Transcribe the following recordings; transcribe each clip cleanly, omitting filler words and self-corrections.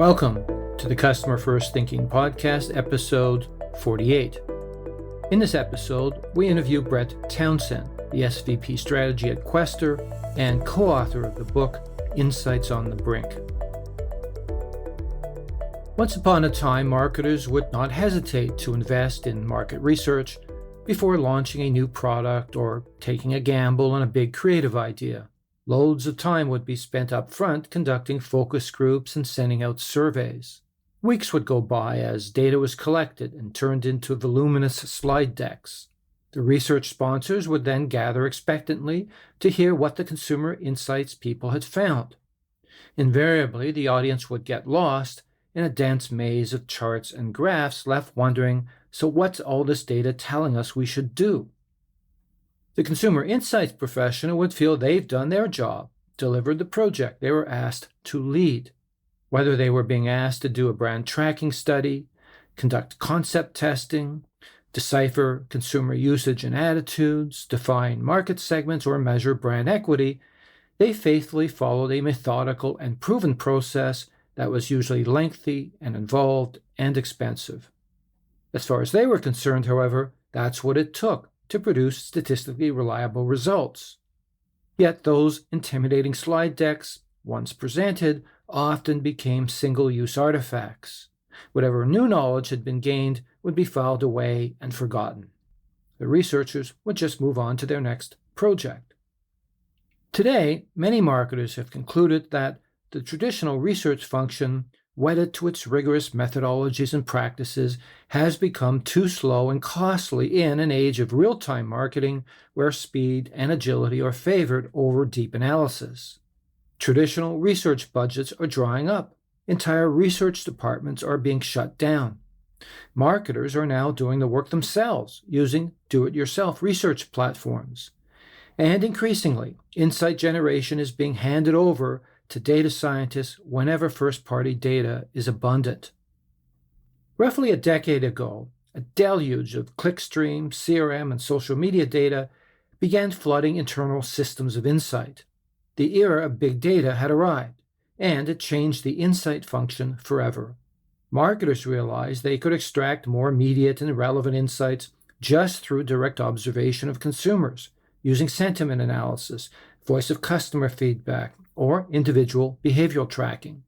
Welcome to the Customer First Thinking Podcast, episode 48. In this episode, we interview Brett Townsend, the SVP strategy at Quester and co-author of the book, Insights on the Brink. Once upon a time, marketers would not hesitate to invest in market research before launching a new product or taking a gamble on a big creative idea. Loads of time would be spent up front conducting focus groups and sending out surveys. Weeks would go by as data was collected and turned into voluminous slide decks. The research sponsors would then gather expectantly to hear what the consumer insights people had found. Invariably, the audience would get lost in a dense maze of charts and graphs, left wondering, so what's all this data telling us we should do? The consumer insights professional would feel they've done their job, delivered the project they were asked to lead. Whether they were being asked to do a brand tracking study, conduct concept testing, decipher consumer usage and attitudes, define market segments, or measure brand equity, they faithfully followed a methodical and proven process that was usually lengthy and involved and expensive. As far as they were concerned, however, that's what it took to produce statistically reliable results. Yet those intimidating slide decks, once presented, often became single-use artifacts. Whatever new knowledge had been gained would be filed away and forgotten. The researchers would just move on to their next project. Today, many marketers have concluded that the traditional research function, wedded to its rigorous methodologies and practices, has become too slow and costly in an age of real-time marketing where speed and agility are favored over deep analysis. Traditional research budgets are drying up. Entire research departments are being shut down. Marketers are now doing the work themselves, using do-it-yourself research platforms. And increasingly, insight generation is being handed over to data scientists whenever first-party data is abundant. Roughly a decade ago, a deluge of clickstream, CRM, and social media data began flooding internal systems of insight. The era of big data had arrived, and it changed the insight function forever. Marketers realized they could extract more immediate and relevant insights just through direct observation of consumers, using sentiment analysis, voice of customer feedback, or individual behavioral tracking.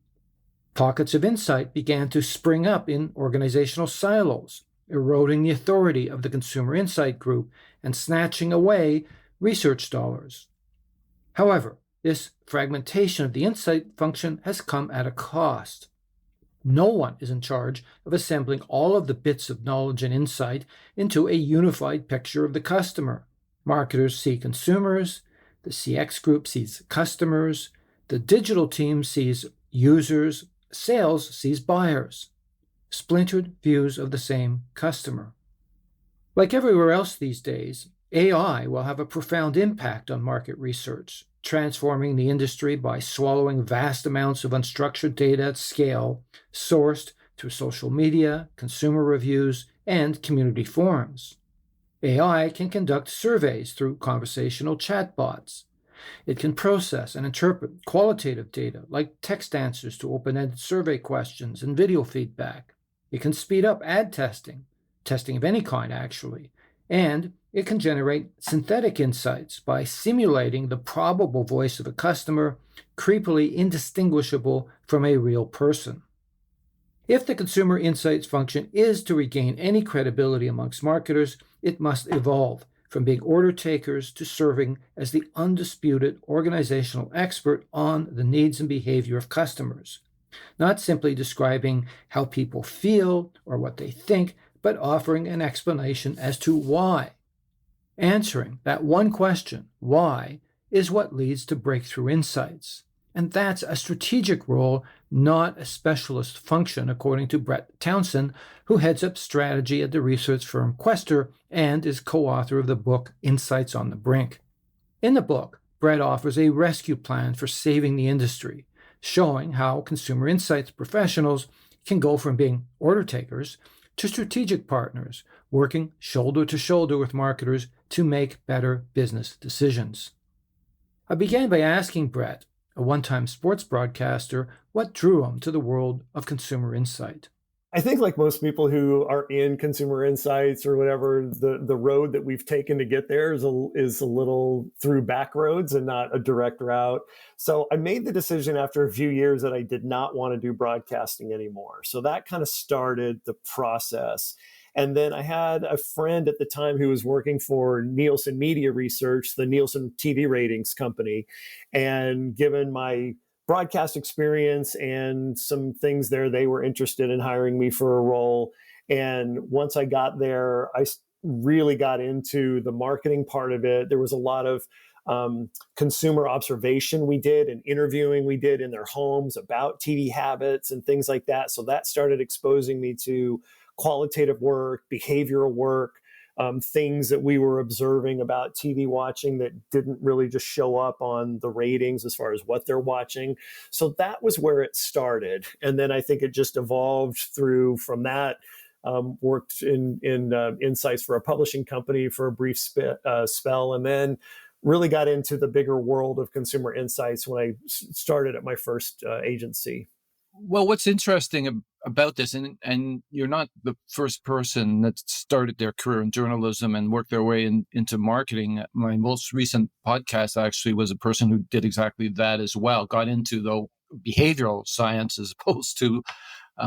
Pockets of insight began to spring up in organizational silos, eroding the authority of the consumer insight group and snatching away research dollars. However, this fragmentation of the insight function has come at a cost. No one is in charge of assembling all of the bits of knowledge and insight into a unified picture of the customer. Marketers see consumers, the CX group sees customers, the digital team sees users, sales sees buyers. Splintered views of the same customer. Like everywhere else these days, AI will have a profound impact on market research, transforming the industry by swallowing vast amounts of unstructured data at scale, sourced through social media, consumer reviews, and community forums. AI can conduct surveys through conversational chatbots. It can process and interpret qualitative data like text answers to open-ended survey questions and video feedback. It can speed up ad testing of any kind actually, and it can generate synthetic insights by simulating the probable voice of a customer, creepily indistinguishable from a real person. If the consumer insights function is to regain any credibility amongst marketers, it must evolve from being order takers to serving as the undisputed organizational expert on the needs and behavior of customers, not simply describing how people feel or what they think, but offering an explanation as to why. Answering that one question, why, is what leads to breakthrough insights. And that's a strategic role, not a specialist function, according to Brett Townsend, who heads up strategy at the research firm Quester and is co-author of the book Insights on the Brink. In the book, Brett offers a rescue plan for saving the industry, showing how consumer insights professionals can go from being order takers to strategic partners, working shoulder to shoulder with marketers to make better business decisions. I began by asking Brett A one-time sports broadcaster, what drew him to the world of consumer insight? I think like most people who are in consumer insights or whatever, the road that we've taken to get there is a little through back roads and not a direct route. So I made the decision after a few years that I did not want to do broadcasting anymore. So that kind of started the process. And then I had a friend at the time who was working for Nielsen Media Research, the Nielsen TV ratings company. And given my broadcast experience and some things there, they were interested in hiring me for a role. And once I got there, I really got into the marketing part of it. There was a lot of consumer observation we did and interviewing we did in their homes about TV habits and things like that. So that started exposing me to qualitative work, behavioral work, things that we were observing about TV watching that didn't really just show up on the ratings as far as what they're watching. So that was where it started. And then I think it just evolved through from that. Worked in insights for a publishing company for a brief spell, and then really got into the bigger world of consumer insights when I started at my first agency. Well, what's interesting about this, and you're not the first person that started their career in journalism and worked their way into marketing. My most recent podcast actually was a person who did exactly that as well, got into the behavioral science as opposed to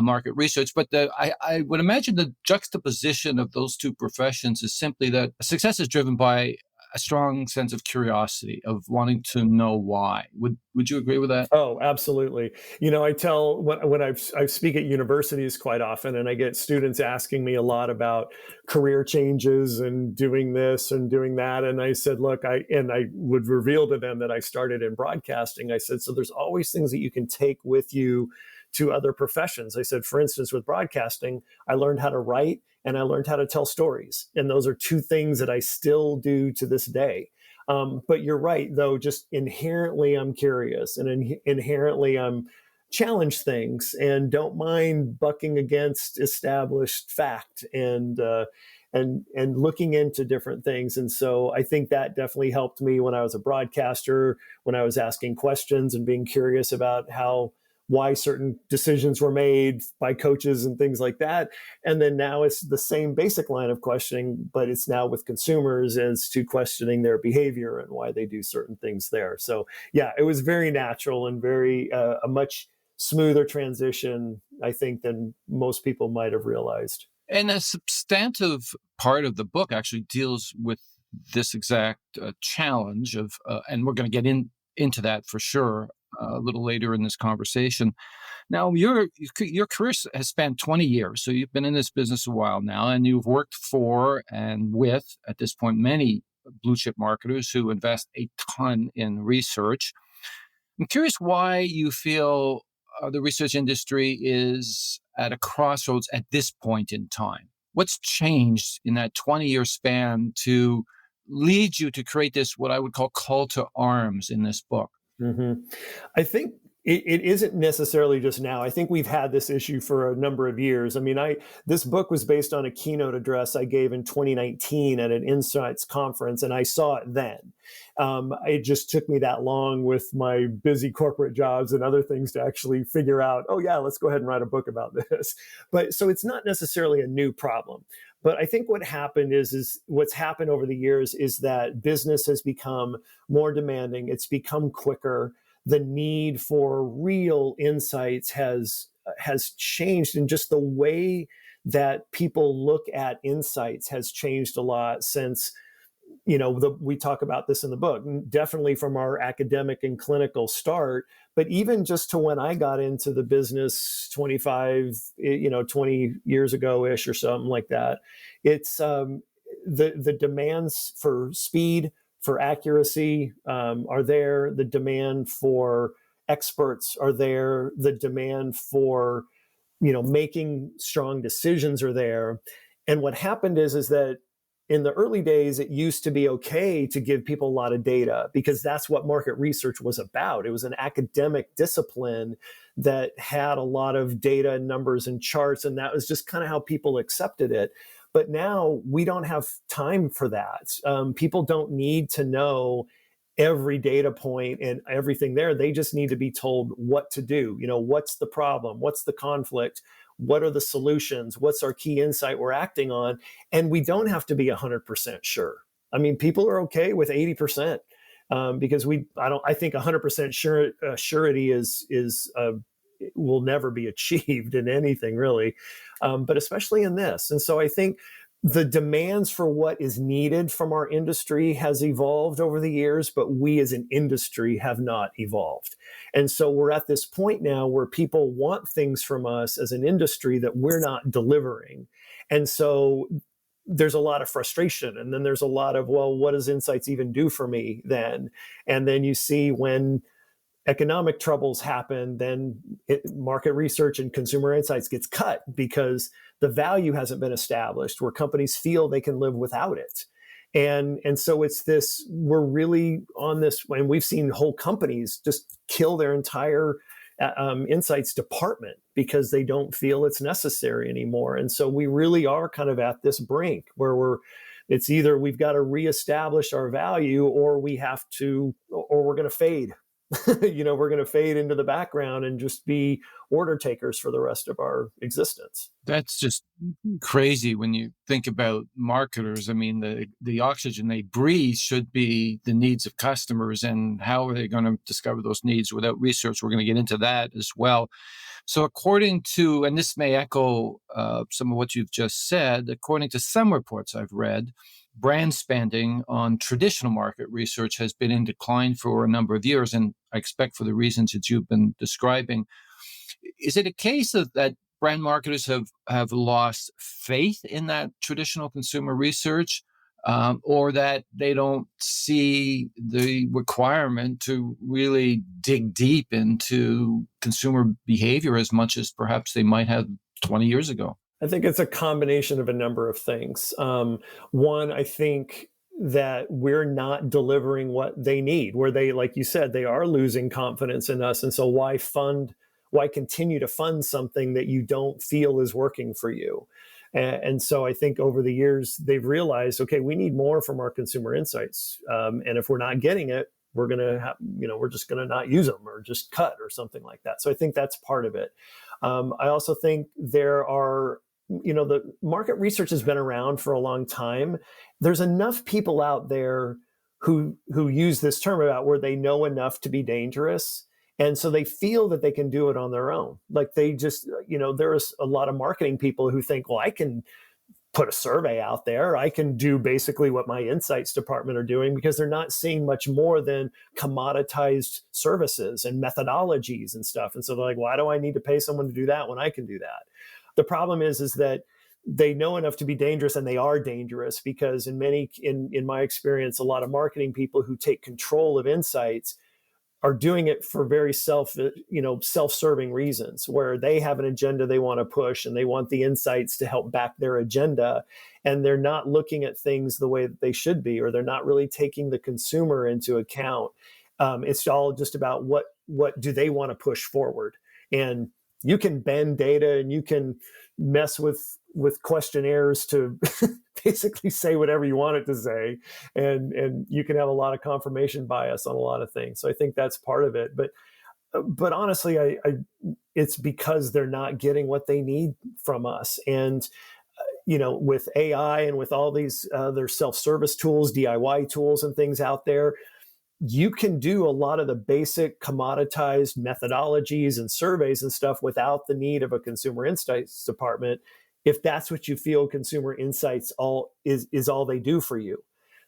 market research. But I would imagine the juxtaposition of those two professions is simply that success is driven by a strong sense of curiosity, of wanting to know why. Would you agree with that? Oh, absolutely. I tell when I speak at universities quite often, and I get students asking me a lot about career changes and doing this and doing that. And I said, look, I would reveal to them that I started in broadcasting. I said, so there's always things that you can take with you to other professions. I said, for instance, with broadcasting, I learned how to write and I learned how to tell stories. And those are two things that I still do to this day. But you're right, though, just inherently I'm curious and inherently I'm challenge things and don't mind bucking against established fact and looking into different things. And so I think that definitely helped me when I was a broadcaster, when I was asking questions and being curious about why certain decisions were made by coaches and things like that. And then now it's the same basic line of questioning, but it's now with consumers as to questioning their behavior and why they do certain things there. So yeah, it was very natural and very a much smoother transition, I think, than most people might have realized. And a substantive part of the book actually deals with this exact challenge of, and we're going to get into that for sure a little later in this conversation. Now, your career has spanned 20 years, so you've been in this business a while now, and you've worked for and with, at this point, many blue chip marketers who invest a ton in research. I'm curious why you feel the research industry is at a crossroads at this point in time. What's changed in that 20-year span to lead you to create this, what I would call call to arms in this book? Mm-hmm. I think it isn't necessarily just now. I think we've had this issue for a number of years. I mean, this book was based on a keynote address I gave in 2019 at an Insights conference, and I saw it then. It just took me that long with my busy corporate jobs and other things to actually figure out, oh yeah, let's go ahead and write a book about this. But so it's not necessarily a new problem. But I think what happened is what's happened over the years is that business has become more demanding. It's become quicker. The need for real insights has changed, and just the way that people look at insights has changed a lot since we talk about this in the book, definitely from our academic and clinical start, but even just to when I got into the business 20 years ago ish or something like that. It's the demands for speed, for accuracy are there. The demand for experts are there. The demand for making strong decisions are there. And what happened is that in the early days, it used to be okay to give people a lot of data because that's what market research was about. It was an academic discipline that had a lot of data and numbers and charts, and that was just kind of how people accepted it. But now we don't have time for that. People don't need to know every data point and everything there. They just need to be told what to do. What's the problem? What's the conflict? What are the solutions? What's our key insight we're acting on? And we don't have to be 100% sure. I mean, people are okay with 80%, because I think 100% surety will never be achieved in anything really, but especially in this. And so I think the demands for what is needed from our industry has evolved over the years, but we as an industry have not evolved. And so we're at this point now where people want things from us as an industry that we're not delivering. And so there's a lot of frustration. And then there's a lot of, well, what does insights even do for me then? And then you see when economic troubles happen, then market research and consumer insights gets cut because the value hasn't been established, where companies feel they can live without it. And so it's this, we're really on this, and we've seen whole companies just kill their entire insights department because they don't feel it's necessary anymore. And so we really are kind of at this brink where it's either we've got to reestablish our value or we're going to fade. We're going to fade into the background and just be order takers for the rest of our existence. That's just crazy when you think about marketers. I mean, the oxygen they breathe should be the needs of customers, and how are they going to discover those needs without research? We're going to get into that as well. So according to, and this may echo some of what you've just said, according to some reports I've read, brand spending on traditional market research has been in decline for a number of years, and I expect for the reasons that you've been describing. Is it a case that brand marketers have lost faith in that traditional consumer research, or that they don't see the requirement to really dig deep into consumer behavior as much as perhaps they might have 20 years ago? I think it's a combination of a number of things. One, I think that we're not delivering what they need, where they, like you said, they are losing confidence in us. And so why continue to fund something that you don't feel is working for you? And so I think over the years, they've realized, okay, we need more from our consumer insights. And if we're not getting it, we're going to have, we're just going to not use them or just cut or something like that. So I think that's part of it. I also think there are, the market research has been around for a long time. There's enough people out there who use this term about where they know enough to be dangerous. And so they feel that they can do it on their own. Like they just, there's a lot of marketing people who think, well, I can put a survey out there. I can do basically what my insights department are doing, because they're not seeing much more than commoditized services and methodologies and stuff. And so they're like, why do I need to pay someone to do that when I can do that? The problem is that they know enough to be dangerous, and they are dangerous because in my experience, a lot of marketing people who take control of insights are doing it for very self-serving reasons, where they have an agenda they want to push and they want the insights to help back their agenda. And they're not looking at things the way that they should be, or they're not really taking the consumer into account. It's all just about what do they want to push forward. And you can bend data and you can mess with questionnaires to basically say whatever you want it to say. And you can have a lot of confirmation bias on a lot of things. So I think that's part of it. But honestly, it's because they're not getting what they need from us. And, with AI and with all these other self-service tools, DIY tools and things out there, you can do a lot of the basic commoditized methodologies and surveys and stuff without the need of a consumer insights department, if that's what you feel consumer insights is all they do for you.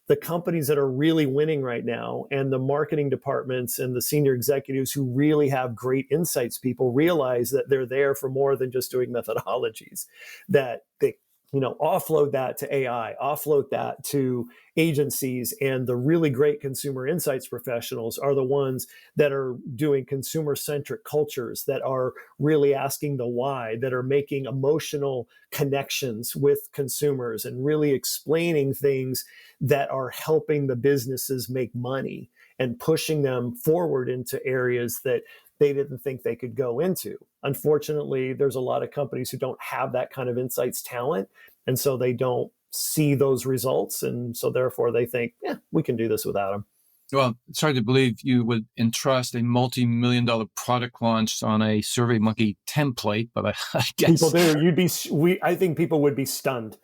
The companies that are really winning right now, and the marketing departments and the senior executives who really have great insights people, realize that they're there for more than just doing methodologies, that they offload that to AI, offload that to agencies, and the really great consumer insights professionals are the ones that are doing consumer-centric cultures, that are really asking the why, that are making emotional connections with consumers and really explaining things that are helping the businesses make money and pushing them forward into areas that they didn't think they could go into. Unfortunately, there's a lot of companies who don't have that kind of insights talent, and so they don't see those results. And so therefore they think, we can do this without them. Well, it's hard to believe you would entrust a multi-million-dollar product launch on a SurveyMonkey template, but I People guess. do. I think people would be stunned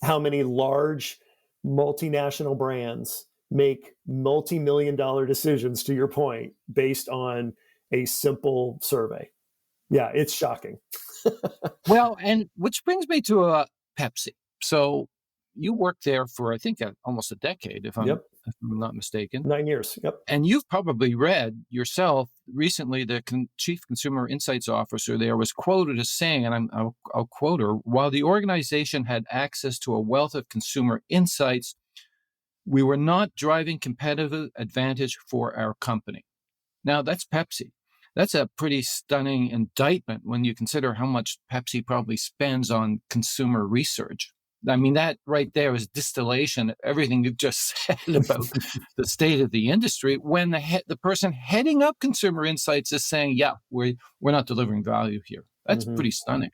how many large multinational brands make multi-million dollar decisions, to your point, based on a simple survey. Yeah, it's shocking. Well, and which brings me to Pepsi. So you worked there for, I think, almost a decade, Yep. if I'm not mistaken. 9 years. Yep. And you've probably read yourself recently, the chief consumer insights officer there was quoted as saying, and I'll quote her, while the organization had access to a wealth of consumer insights, we were not driving competitive advantage for our company. Now, that's Pepsi. That's a pretty stunning indictment when you consider how much Pepsi probably spends on consumer research. I mean, that right there is distillation of everything you've just said about the state of the industry when the person heading up consumer insights is saying, yeah, we're not delivering value here. That's pretty stunning.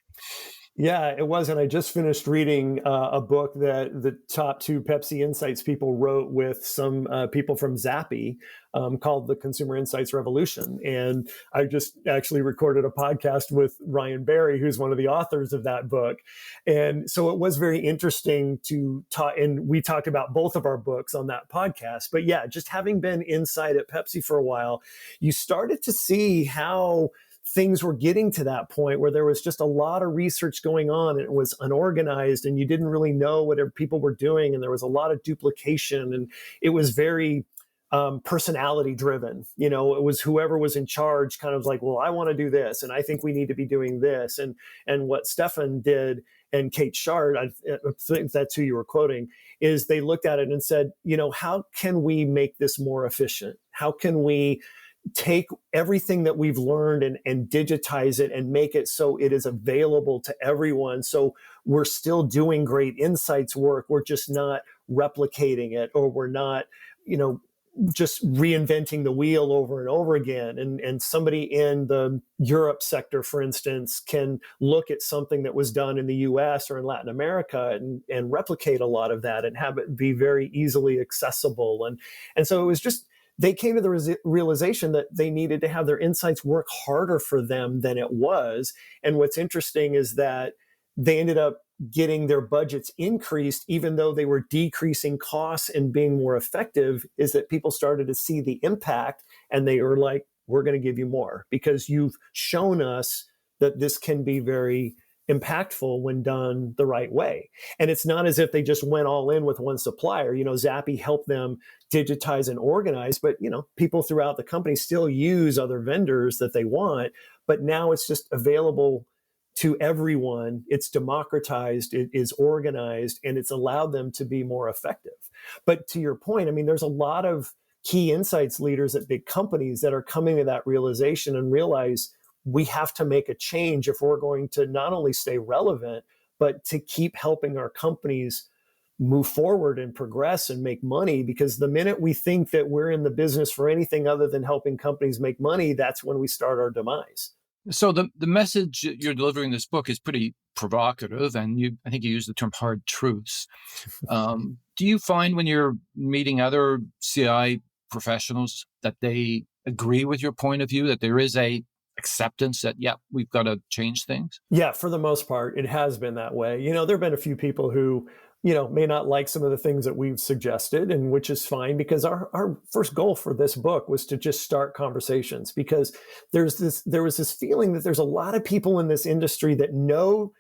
Yeah, it was. And I just finished reading a book that the top two Pepsi Insights people wrote with some people from Zappi called The Consumer Insights Revolution. And I just actually recorded a podcast with Ryan Barry, who's one of the authors of that book. And so it was very interesting to talk. And we talked about both of our books on that podcast. But yeah, just having been inside at Pepsi for a while, you started to see how things were getting to that point where there was just a lot of research going on and it was unorganized and you didn't really know what people were doing and there was a lot of duplication and it was very personality driven. You know, it was whoever was in charge kind of like, well, I want to do this and I think we need to be doing this. And what Stefan did and Kate Shard, I think that's who you were quoting, is they looked at it and said, you know, how can we make this more efficient? How can we take everything that we've learned and digitize it and make it so it is available to everyone. So we're still doing great insights work. We're just not replicating it, or we're not, you know, just reinventing the wheel over and over again. And somebody in the Europe sector, for instance, can look at something that was done in the US or in Latin America and replicate a lot of that and have it be very easily accessible. And so it was just, they came to the realization that they needed to have their insights work harder for them than it was. And what's interesting is that they ended up getting their budgets increased, even though they were decreasing costs and being more effective, is that people started to see the impact and they were like, we're going to give you more because you've shown us that this can be very impactful when done the right way. And it's not as if they just went all in with one supplier. You know, Zappi helped them digitize and organize, but, you know, people throughout the company still use other vendors that they want, but now it's just available to everyone. It's democratized, it is organized, and it's allowed them to be more effective. But to your point, I mean, there's a lot of key insights leaders at big companies that are coming to that realization and realize we have to make a change if we're going to not only stay relevant, but to keep helping our companies move forward and progress and make money. Because the minute we think that we're in the business for anything other than helping companies make money, that's when we start our demise. So the message you're delivering in this book is pretty provocative, and I think you use the term hard truths. Do you find when you're meeting other CI professionals that they agree with your point of view, that there is a acceptance that, yeah, we've got to change things? Yeah, for the most part, it has been that way. You know, there have been a few people who, you know, may not like some of the things that we've suggested, and which is fine, because our first goal for this book was to just start conversations, because there was this feeling that there's a lot of people in this industry that know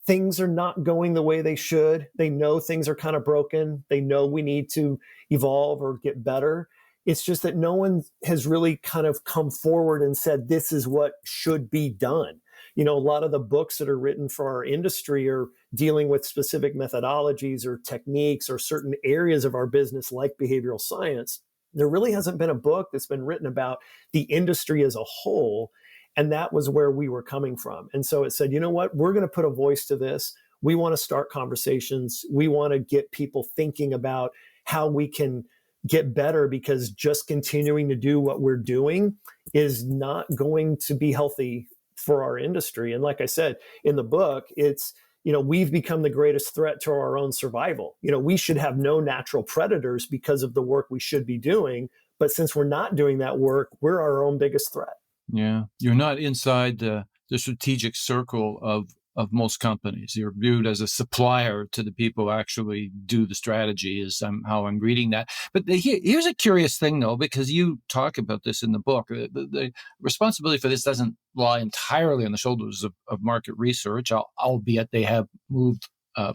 things are not going the way they should. They know things are kind of broken. They know we need to evolve or get better. It's just that no one has really kind of come forward and said, this is what should be done. You know, a lot of the books that are written for our industry are dealing with specific methodologies or techniques or certain areas of our business, like behavioral science. There really hasn't been a book that's been written about the industry as a whole. And that was where we were coming from. And so it said, you know what, we're going to put a voice to this. We want to start conversations. We want to get people thinking about how we can get better, because just continuing to do what we're doing is not going to be healthy for our industry. And like I said, in the book, it's, you know, we've become the greatest threat to our own survival. You know, we should have no natural predators because of the work we should be doing, But since we're not doing that work, we're our own biggest threat. Yeah. You're not inside the strategic circle of most companies. You're viewed as a supplier to the people who actually do the strategy, is how I'm reading that. But here's a curious thing, though, because you talk about this in the book. The responsibility for this doesn't lie entirely on the shoulders of market research, albeit they have moved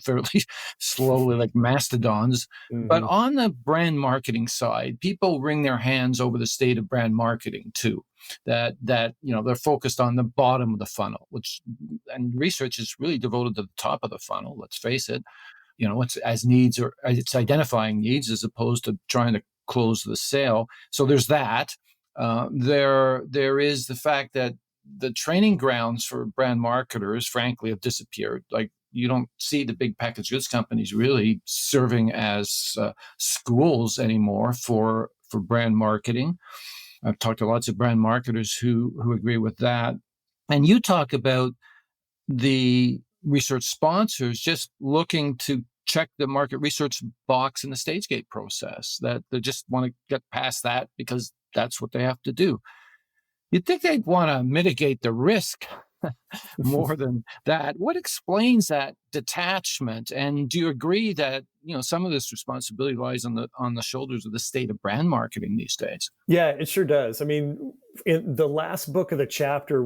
fairly slowly like mastodons. But on the brand marketing side, people wring their hands over the state of brand marketing too. That they're focused on the bottom of the funnel, and research is really devoted to the top of the funnel. Let's face it, it's as needs, or it's identifying needs as opposed to trying to close the sale. So there's that. There is the fact that the training grounds for brand marketers, frankly, have disappeared. Like, you don't see the big packaged goods companies really serving as schools anymore for brand marketing. I've talked to lots of brand marketers who agree with that. And you talk about the research sponsors just looking to check the market research box in the stage gate process, that they just want to get past that because that's what they have to do. You'd think they'd want to mitigate the risk more than that. What explains that detachment? And do you agree that some of this responsibility lies on the shoulders of the state of brand marketing these days? Yeah, it sure does. I mean, in the last book of the chapter,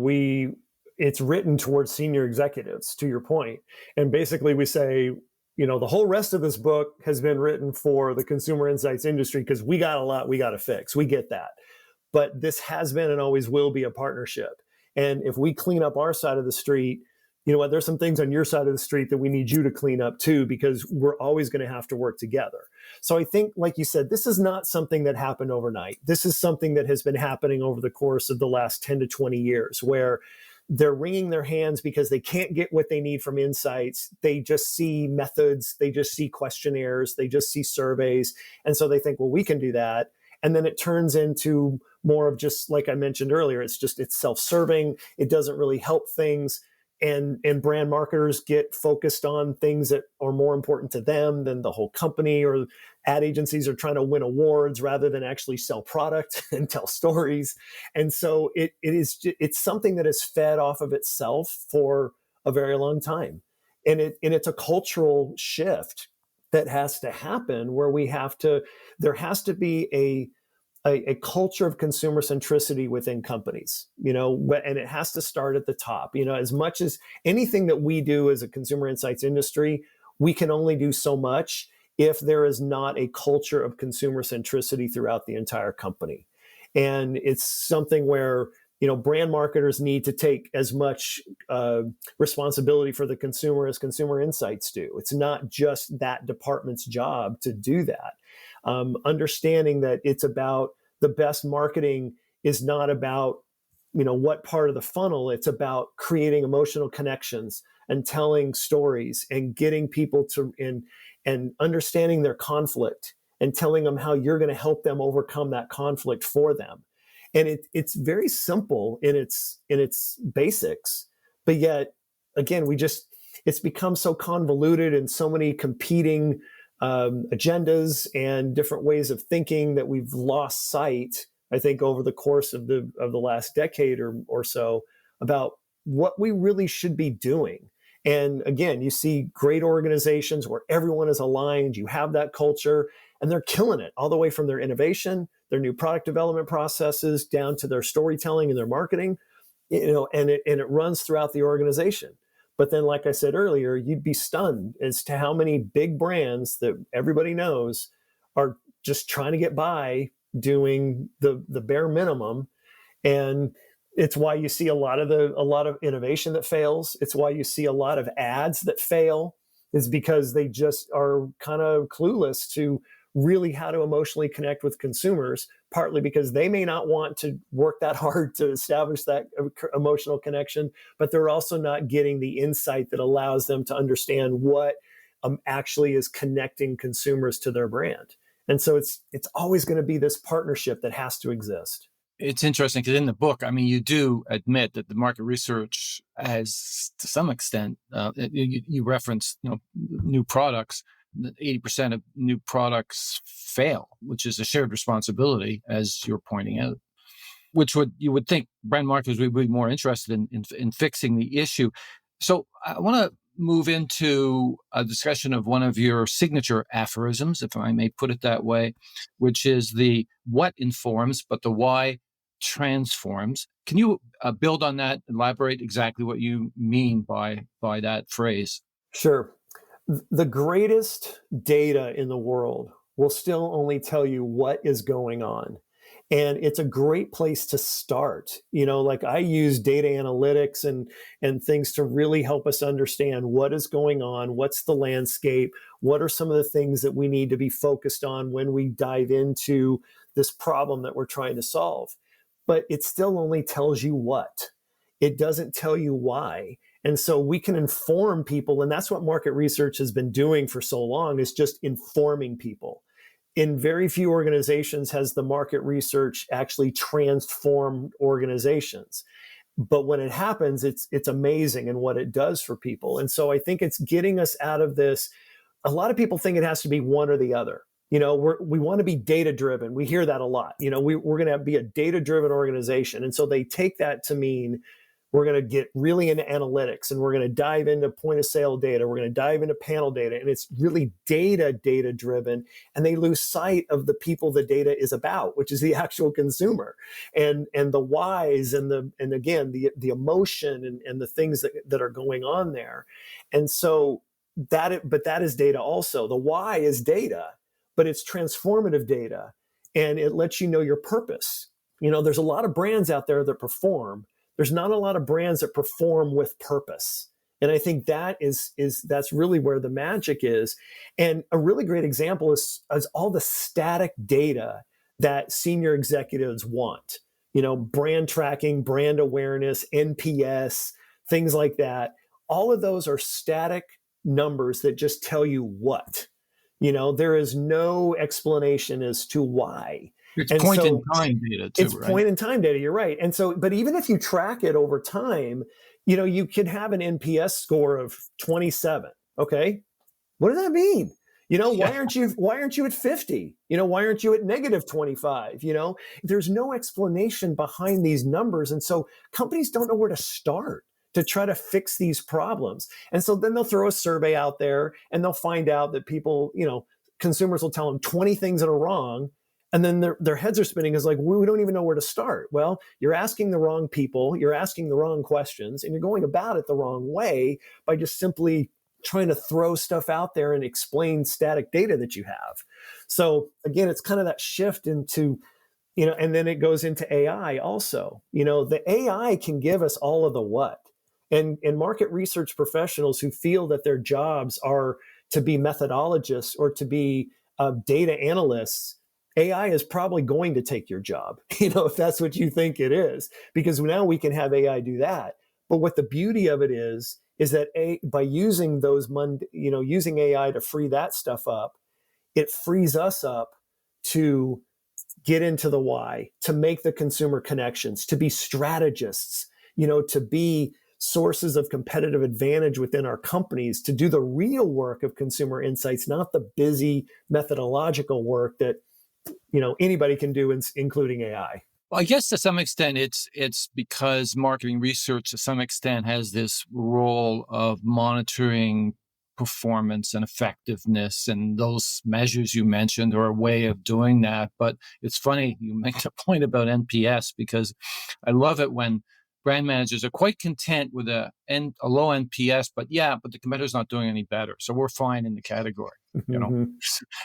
it's written towards senior executives, to your point. And basically we say, the whole rest of this book has been written for the consumer insights industry because we got a lot we got to fix. We get that. But this has been and always will be a partnership. And if we clean up our side of the street, there's some things on your side of the street that we need you to clean up too, because we're always going to have to work together. So I think, like you said, this is not something that happened overnight. This is something that has been happening over the course of the last 10 to 20 years, where they're wringing their hands because they can't get what they need from insights. They just see methods, they just see questionnaires, they just see surveys. And so they think, well, we can do that. And then it turns into more of just, like I mentioned earlier, it's self-serving. It doesn't really help things. And brand marketers get focused on things that are more important to them than the whole company, or ad agencies are trying to win awards rather than actually sell product and tell stories. And so it's something that has fed off of itself for a very long time. And it's a cultural shift that has to happen, where there has to be a culture of consumer centricity within companies, and it has to start at the top. As much as anything that we do as a consumer insights industry, we can only do so much if there is not a culture of consumer centricity throughout the entire company. And it's something where, brand marketers need to take as much responsibility for the consumer as consumer insights do. It's not just that department's job to do that. Understanding that it's about the best marketing is not about, what part of the funnel. It's about creating emotional connections and telling stories and getting people to and understanding their conflict and telling them how you're going to help them overcome that conflict for them. And it's very simple in its basics, but yet again, it's become so convoluted and so many competing agendas and different ways of thinking that we've lost sight, I think, over the course of the last decade or so, about what we really should be doing. And again, you see great organizations where everyone is aligned, you have that culture, and they're killing it all the way from their innovation, their new product development processes, down to their storytelling and their marketing, and it runs throughout the organization. But then, like I said earlier, you'd be stunned as to how many big brands that everybody knows are just trying to get by doing the bare minimum. And it's why you see a lot of innovation that fails. It's why you see a lot of ads that fail, is because they just are kind of clueless to really how to emotionally connect with consumers, partly because they may not want to work that hard to establish that emotional connection, but they're also not getting the insight that allows them to understand what actually is connecting consumers to their brand. And so it's always going to be this partnership that has to exist. It's interesting because in the book, I mean, you do admit that the market research has, to some extent, you reference, new products, 80% of new products fail, which is a shared responsibility, as you're pointing out. You would think brand marketers would be more interested in fixing the issue. So I want to move into a discussion of one of your signature aphorisms, if I may put it that way, which is the what informs, but the why transforms. Can you build on that, elaborate exactly what you mean by that phrase? Sure. The greatest data in the world will still only tell you what is going on. And it's a great place to start. Like I use data analytics and things to really help us understand what is going on, what's the landscape, what are some of the things that we need to be focused on when we dive into this problem that we're trying to solve. But it still only tells you what. It doesn't tell you why. And so we can inform people, and that's what market research has been doing for so long, is just informing people. In very few organizations has the market research actually transformed organizations. But when it happens, it's amazing in what it does for people. And so I think it's getting us out of this. A lot of people think it has to be one or the other. We want to be data driven. We hear that a lot. We're going to be a data driven organization. And so they take that to mean we're going to get really into analytics, and we're going to dive into point of sale data. We're going to dive into panel data, and it's really data driven. And they lose sight of the people the data is about, which is the actual consumer, and the whys and again the emotion and the things that are going on there. And so that is data also. The why is data, but it's transformative data, and it lets you know your purpose. There's a lot of brands out there that perform. There's not a lot of brands that perform with purpose. And I think that's really where the magic is. And a really great example is all the static data that senior executives want. Brand tracking, brand awareness, NPS, things like that. All of those are static numbers that just tell you what. There is no explanation as to why. It's point in time data too, it's right? Point in time data, you're right. And so, but even if you track it over time, you could have an NPS score of 27. Okay. What does that mean? Why aren't you at 50? Why aren't you at negative 25? There's no explanation behind these numbers. And so companies don't know where to start to try to fix these problems. And so then they'll throw a survey out there and they'll find out that people, consumers will tell them 20 things that are wrong. And then their heads are spinning. It's like, we don't even know where to start. Well, you're asking the wrong people, you're asking the wrong questions, and you're going about it the wrong way by just simply trying to throw stuff out there and explain static data that you have. So again, it's kind of that shift into, and then it goes into AI also. The AI can give us all of the what. And market research professionals who feel that their jobs are to be methodologists or to be data analysts, AI is probably going to take your job, if that's what you think it is, because now we can have AI do that. But what the beauty of it is that by using using AI to free that stuff up, it frees us up to get into the why, to make the consumer connections, to be strategists, to be sources of competitive advantage within our companies, to do the real work of consumer insights, not the busy methodological work that anybody can do, including AI. Well, I guess to some extent it's because marketing research to some extent has this role of monitoring performance and effectiveness, and those measures you mentioned are a way of doing that. But it's funny you make the point about NPS, because I love it when brand managers are quite content with a low NPS, but the competitor's not doing any better, so we're fine in the category.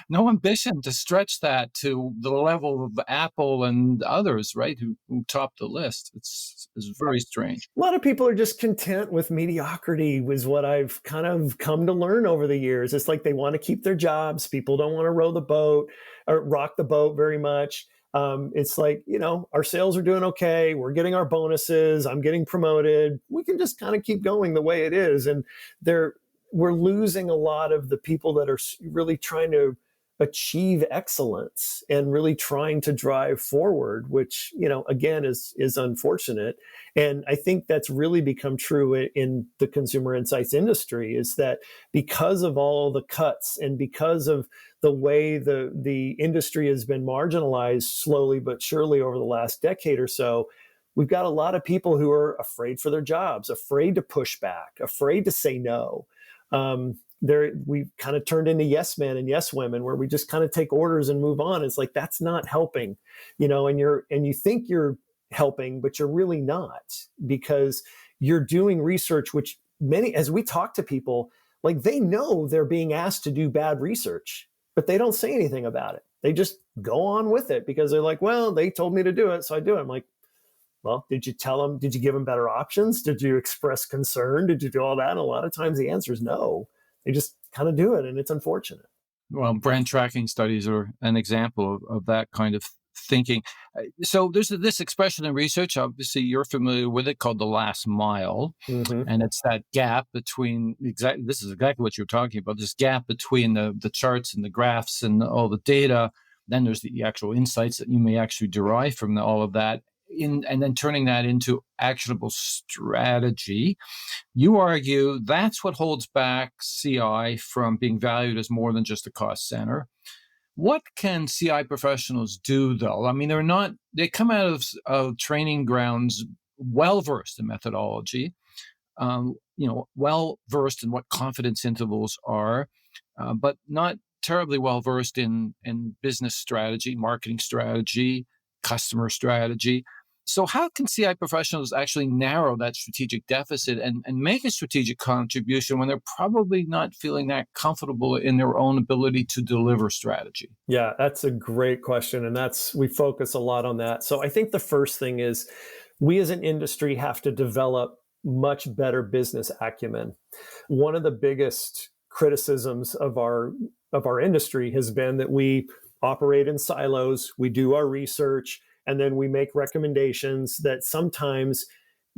No ambition to stretch that to the level of Apple and others, right, who top the list. It's very strange. A lot of people are just content with mediocrity, was what I've kind of come to learn over the years. It's like they want to keep their jobs. People don't want to row the boat or rock the boat very much. It's like, our sales are doing okay. We're getting our bonuses. I'm getting promoted. We can just kind of keep going the way it is. And we're losing a lot of the people that are really trying to achieve excellence and really trying to drive forward, which, again, is unfortunate. And I think that's really become true in the consumer insights industry, is that because of all the cuts and because of the way the industry has been marginalized slowly but surely over the last decade or so, we've got a lot of people who are afraid for their jobs, afraid to push back, afraid to say no. We kind of turned into yes men and yes women, where we just kind of take orders and move on. It's like, that's not helping, and you think you're helping, but you're really not, because you're doing research, which as we talk to people, like, they know they're being asked to do bad research, but they don't say anything about it. They just go on with it because they're like, well, they told me to do it, so I do it. I'm like, well, did you tell them? Did you give them better options? Did you express concern? Did you do all that? And a lot of times the answer is no. They just kind of do it, and it's unfortunate. Well, brand tracking studies are an example of that kind of thinking. So there's this expression in research, obviously you're familiar with it, called the last mile. Mm-hmm. And it's that gap between, this is exactly what you're talking about, this gap between the charts and the graphs and all the data. Then there's the actual insights that you may actually derive from all of that, and then turning that into actionable strategy. You argue that's what holds back CI from being valued as more than just a cost center. What can CI professionals do, though? I mean, they come out of training grounds well-versed in methodology, well-versed in what confidence intervals are, but not terribly well-versed in business strategy, marketing strategy, customer strategy. So how can CI professionals actually narrow that strategic deficit and make a strategic contribution when they're probably not feeling that comfortable in their own ability to deliver strategy? Yeah, that's a great question. And we focus a lot on that. So I think the first thing is, we as an industry have to develop much better business acumen. One of the biggest criticisms of our industry has been that we operate in silos, we do our research, and then we make recommendations that sometimes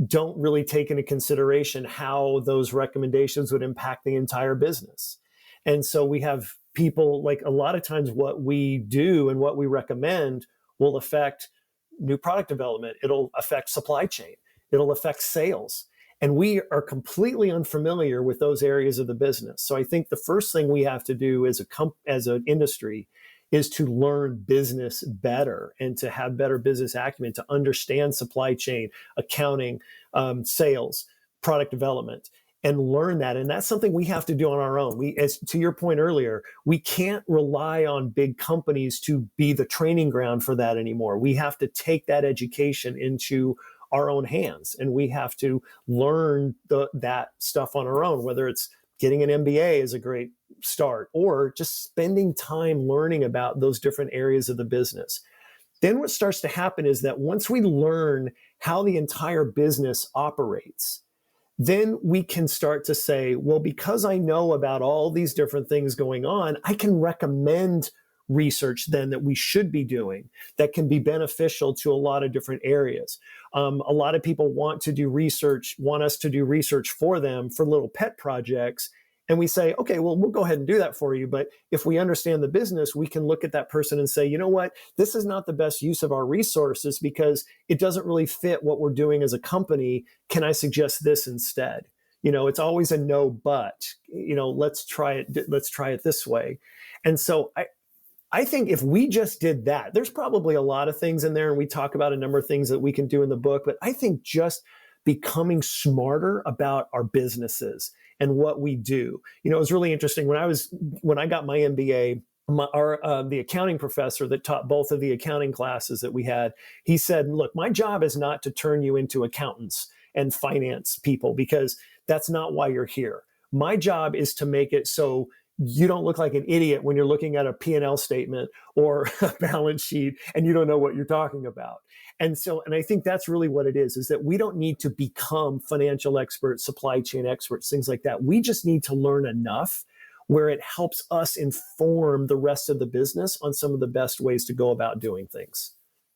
don't really take into consideration how those recommendations would impact the entire business. And so we have people, like, a lot of times what we do and what we recommend will affect new product development. It'll affect supply chain. It'll affect sales. And we are completely unfamiliar with those areas of the business. So I think the first thing we have to do as an industry is to learn business better and to have better business acumen, to understand supply chain, accounting, sales, product development, and learn that. And that's something we have to do on our own. As to your point earlier, we can't rely on big companies to be the training ground for that anymore. We have to take that education into our own hands, and we have to learn that stuff on our own, whether it's getting an MBA is a great start, or just spending time learning about those different areas of the business. Then what starts to happen is that once we learn how the entire business operates, then we can start to say, well, because I know about all these different things going on, I can recommend research then that we should be doing that can be beneficial to a lot of different areas. A lot of people want us to do research for them for little pet projects. And we say, okay, well, we'll go ahead and do that for you. But if we understand the business, we can look at that person and say, you know what, this is not the best use of our resources because it doesn't really fit what we're doing as a company. Can I suggest this instead? It's always a no, but, let's try it this way. And so I think if we just did that, there's probably a lot of things in there, and we talk about a number of things that we can do in the book, but I think just becoming smarter about our businesses and what we do. It was really interesting when I got my MBA, the accounting professor that taught both of the accounting classes that we had, he said, look, my job is not to turn you into accountants and finance people, because that's not why you're here. My job is to make it so you don't look like an idiot when you're looking at a P&L statement or a balance sheet and you don't know what you're talking about. And I think that's really what it is that we don't need to become financial experts, supply chain experts, things like that. We just need to learn enough where it helps us inform the rest of the business on some of the best ways to go about doing things.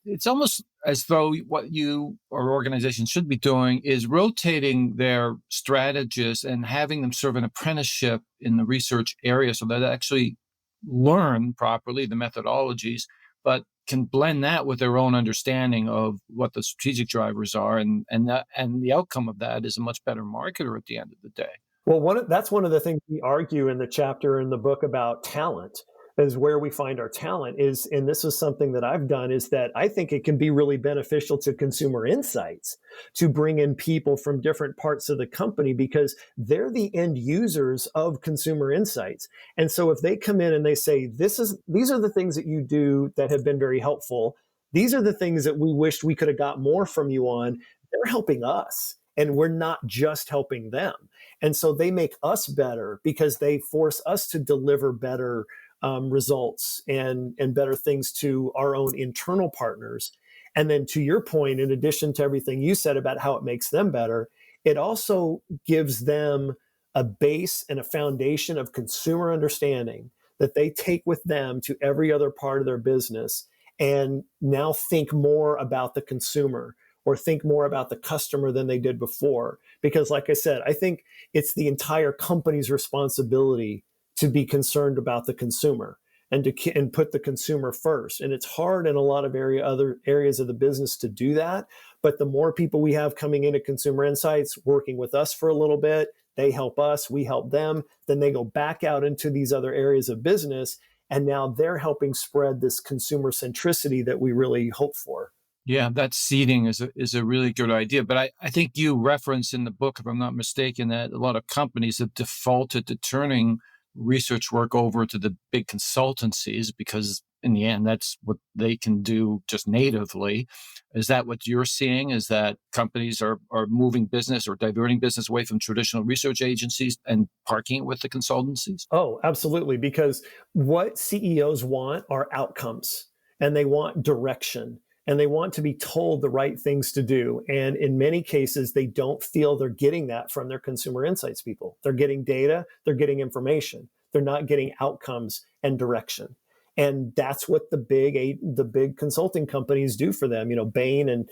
It's almost as though what you or organizations should be doing is rotating their strategists and having them serve an apprenticeship in the research area, so that actually learn properly the methodologies, but can blend that with their own understanding of what the strategic drivers are, and the outcome of that is a much better marketer at the end of the day. Well, that's one of the things we argue in the chapter in the book about talent, is where we find our talent is, and this is something that I've done, is that I think it can be really beneficial to consumer insights to bring in people from different parts of the company, because they're the end users of consumer insights. And so if they come in and they say, these are the things that you do that have been very helpful. These are the things that we wished we could have got more from you on. They're helping us, and we're not just helping them. And so they make us better because they force us to deliver better results and better things to our own internal partners. And then to your point, in addition to everything you said about how it makes them better, it also gives them a base and a foundation of consumer understanding that they take with them to every other part of their business, and now think more about the consumer or think more about the customer than they did before. Because like I said, I think it's the entire company's responsibility to be concerned about the consumer and put the consumer first. And it's hard in a lot of other areas of the business to do that. But the more people we have coming into consumer insights, working with us for a little bit, they help us, we help them, then they go back out into these other areas of business. And now they're helping spread this consumer centricity that we really hope for. Yeah, that seeding is a really good idea. But I think you reference in the book, if I'm not mistaken, that a lot of companies have defaulted to turning research work over to the big consultancies because in the end, that's what they can do just natively. Is that what you're seeing? Is that companies are moving business or diverting business away from traditional research agencies and parking it with the consultancies? Oh, absolutely. Because what CEOs want are outcomes, and they want direction, and they want to be told the right things to do. And in many cases, they don't feel they're getting that from their consumer insights people. They're getting data, they're getting information. They're not getting outcomes and direction. And that's what the big consulting companies do for them. Bain and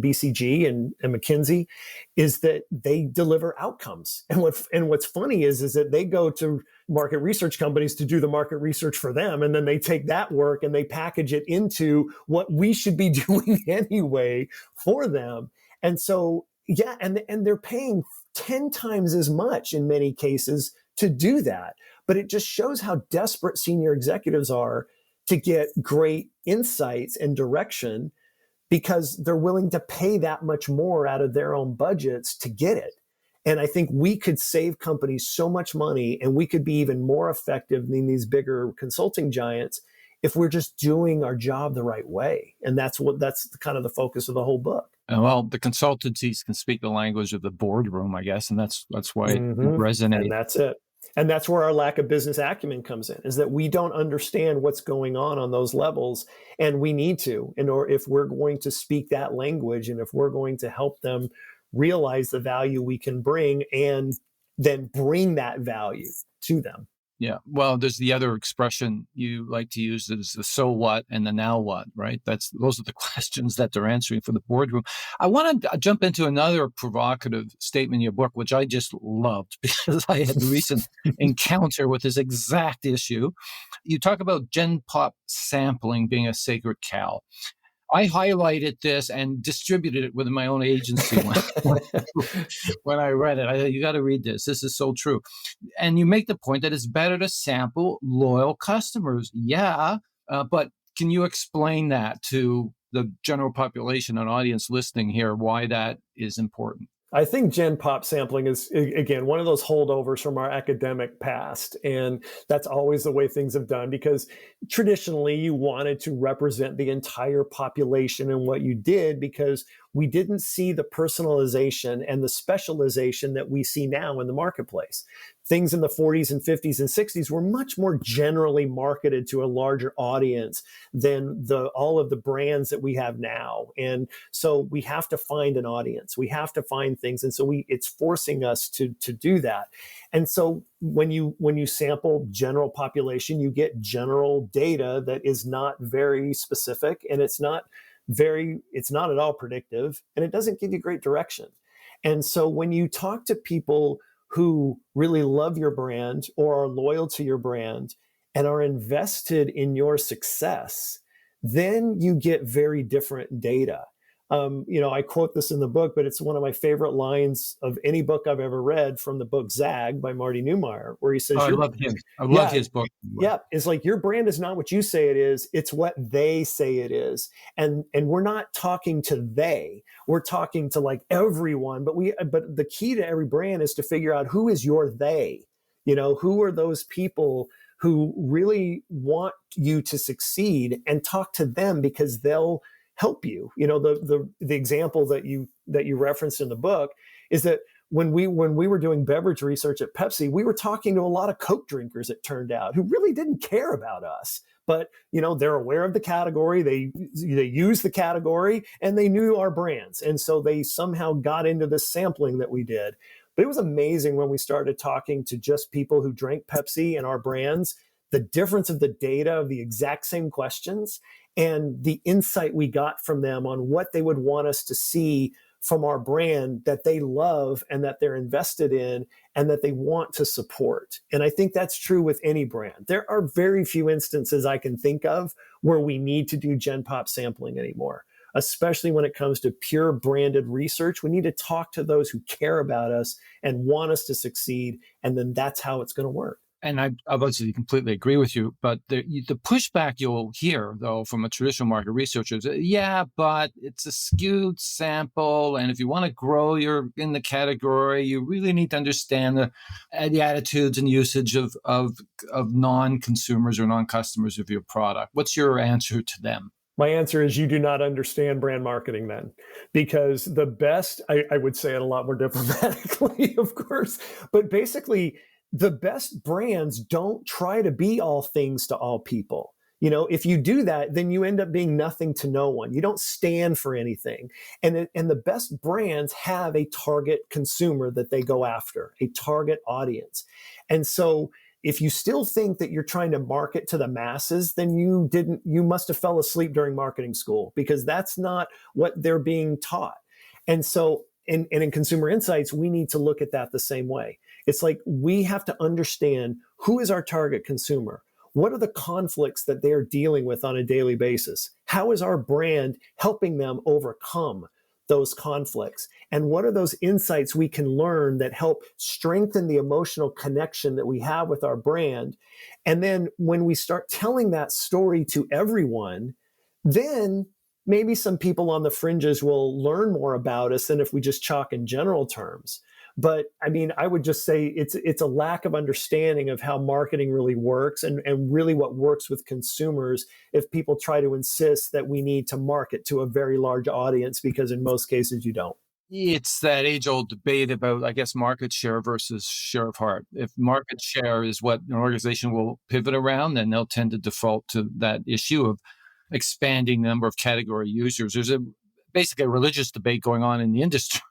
BCG and McKinsey, is that they deliver outcomes. And what's funny is that they go to market research companies to do the market research for them, and then they take that work and they package it into what we should be doing anyway for them. And so yeah, and they're paying 10 times as much in many cases to do that. But it just shows how desperate senior executives are to get great insights and direction, because they're willing to pay that much more out of their own budgets to get it. And I think we could save companies so much money, and we could be even more effective than these bigger consulting giants if we're just doing our job the right way. And that's kind of the focus of the whole book. Well, the consultancies can speak the language of the boardroom, I guess, and that's why it resonates. And that's it. And that's where our lack of business acumen comes in, is that we don't understand what's going on those levels. And we need to, or if we're going to speak that language, and if we're going to help them realize the value we can bring, and then bring that value to them. Yeah. Well, there's the other expression you like to use, is the so what and the now what, right? Those are the questions that they're answering for the boardroom. I want to jump into another provocative statement in your book, which I just loved because I had a recent encounter with this exact issue. You talk about Gen Pop sampling being a sacred cow. I highlighted this and distributed it within my own agency when I read it. I thought, you got to read this. This is so true. And you make the point that it's better to sample loyal customers. Yeah, but can you explain that to the general population and audience listening here, why that is important? I think Gen Pop sampling is, again, one of those holdovers from our academic past. And that's always the way things have done, because traditionally you wanted to represent the entire population in what you did, because we didn't see the personalization and the specialization that we see now in the marketplace. Things in the 40s and 50s and 60s were much more generally marketed to a larger audience than all of the brands that we have now. And so we have to find an audience. We have to find things. And so it's forcing us to do that. And so when you sample general population, you get general data that is not very specific, and it's not at all predictive, and it doesn't give you great direction. And so when you talk to people who really love your brand or are loyal to your brand, and are invested in your success, then you get very different data. I quote this in the book, but it's one of my favorite lines of any book I've ever read, from the book Zag by Marty Neumeier, where he Oh, says, I love him. I love yeah, his book. yeah, it's like, your brand is not what you say it is, it's what they say it is. And we're not talking to they, we're talking to like everyone, but the key to every brand is to figure out who is your they. Who are those people who really want you to succeed, and talk to them, because they'll help you. The example that you referenced in the book is that when we were doing beverage research at Pepsi, we were talking to a lot of Coke drinkers, it turned out, who really didn't care about us. But they're aware of the category, they use the category, and they knew our brands. And so they somehow got into this sampling that we did. But it was amazing when we started talking to just people who drank Pepsi and our brands, the difference of the data of the exact same questions, and the insight we got from them on what they would want us to see from our brand that they love and that they're invested in and that they want to support. And I think that's true with any brand. There are very few instances I can think of where we need to do Gen Pop sampling anymore, especially when it comes to pure branded research. We need to talk to those who care about us and want us to succeed, and then that's how it's going to work. And I obviously completely agree with you, but the pushback you'll hear, though, from a traditional market researcher is, yeah, but it's a skewed sample, and if you want to grow in the category, you really need to understand the attitudes and usage of non-consumers or non-customers of your product. What's your answer to them? My answer is, you do not understand brand marketing then, because the best, I would say it a lot more diplomatically, of course, but basically, the best brands don't try to be all things to all people. If you do that, then you end up being nothing to no one. You don't stand for anything. And the best brands have a target consumer that they go after, a target audience. And so if you still think that you're trying to market to the masses, then you must have fell asleep during marketing school, because that's not what they're being taught. And so in consumer insights, we need to look at that the same way. It's like, we have to understand, who is our target consumer? What are the conflicts that they are dealing with on a daily basis? How is our brand helping them overcome those conflicts? And what are those insights we can learn that help strengthen the emotional connection that we have with our brand? And then when we start telling that story to everyone, then maybe some people on the fringes will learn more about us than if we just talk in general terms. But I mean, I would just say it's a lack of understanding of how marketing really works, and really what works with consumers, if people try to insist that we need to market to a very large audience, because in most cases you don't. It's that age-old debate about, I guess, market share versus share of heart. If market share is what an organization will pivot around, then they'll tend to default to that issue of expanding the number of category users. There's basically a religious debate going on in the industry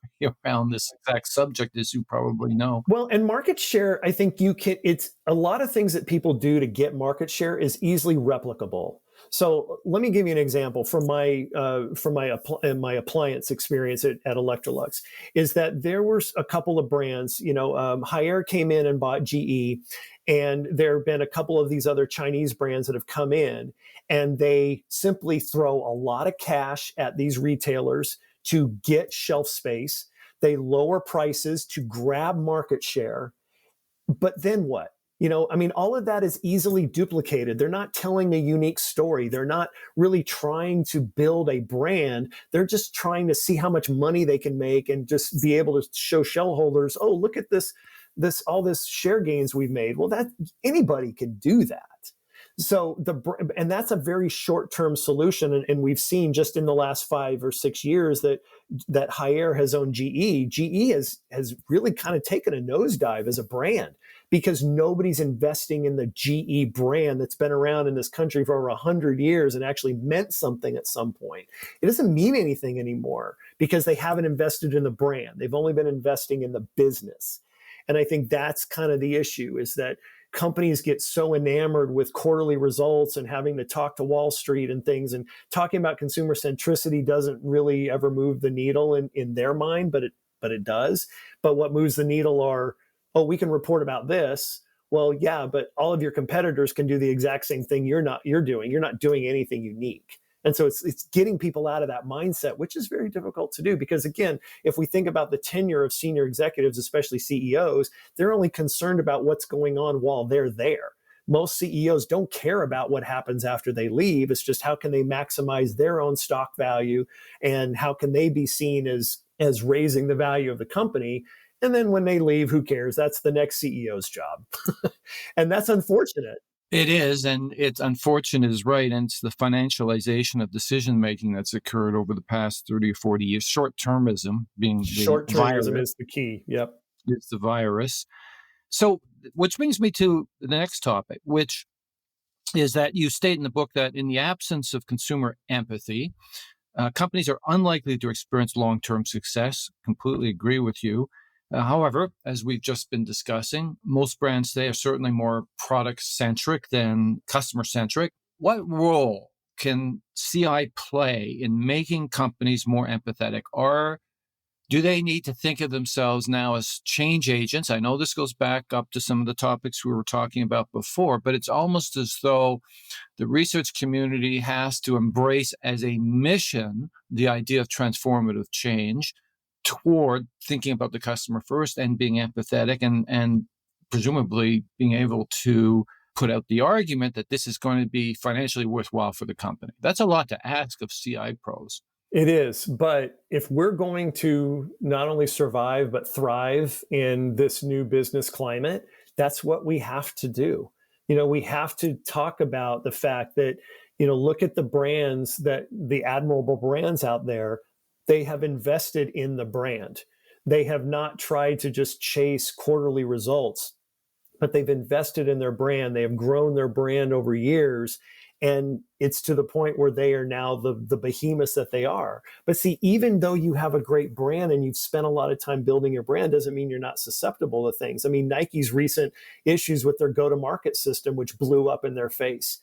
around this exact subject, as you probably know. Well, and market share, I think it's a lot of things that people do to get market share is easily replicable. So let me give you an example from my appliance experience at Electrolux. Is that there were a couple of brands, Haier came in and bought GE, and there have been a couple of these other Chinese brands that have come in, and they simply throw a lot of cash at these retailers to get shelf space. They lower prices to grab market share. But then what? All of that is easily duplicated. They're not telling a unique story. They're not really trying to build a brand. They're just trying to see how much money they can make and just be able to show shareholders, oh, look at all this share gains we've made. Well, that anybody can do that. So and that's a very short-term solution. And we've seen just in the last 5 or 6 years that Haier has owned GE. GE has really kind of taken a nosedive as a brand, because nobody's investing in the GE brand that's been around in this country for over 100 years and actually meant something at some point. It doesn't mean anything anymore because they haven't invested in the brand. They've only been investing in the business. And I think that's kind of the issue, is that companies get so enamored with quarterly results and having to talk to Wall Street and things, and talking about consumer centricity doesn't really ever move the needle in their mind, but it does. But what moves the needle are, oh, we can report about this, Well, yeah, but all of your competitors can do the exact same thing you're doing. You're not doing anything unique. And so it's getting people out of that mindset, which is very difficult to do because, again, if we think about the tenure of senior executives, especially CEOs, they're only concerned about what's going on while they're there. Most CEOs don't care about what happens after they leave. It's just how can they maximize their own stock value and how can they be seen as raising the value of the company. And then when they leave, who cares? That's the next CEO's job. And that's unfortunate. It is, and it's unfortunate is right, and it's the financialization of decision-making that's occurred over the past 30 or 40 years. Short-termism being the Short-termism virus. is the key. Yep. It's the virus. So, which brings me to the next topic, which is that you state in the book that in the absence of consumer empathy, companies are unlikely to experience long-term success. Completely agree with you. However, as we've just been discussing, most brands today are certainly more product-centric than customer-centric. What role can CI play in making companies more empathetic? Or do they need to think of themselves now as change agents? I know this goes back up to some of the topics we were talking about before, but it's almost as though the research community has to embrace as a mission the idea of transformative change toward thinking about the customer first and being empathetic and presumably being able to put out the argument that this is going to be financially worthwhile for the company. That's a lot to ask of CI pros. It is. But if we're going to not only survive, but thrive in this new business climate, that's what we have to do. We have to talk about the fact that, look at the brands the admirable brands out there. They have invested in the brand. They have not tried to just chase quarterly results, but they've invested in their brand. They have grown their brand over years. And it's to the point where they are now the behemoths that they are. But see, even though you have a great brand and you've spent a lot of time building your brand, doesn't mean you're not susceptible to things. I mean, Nike's recent issues with their go-to-market system, which blew up in their face.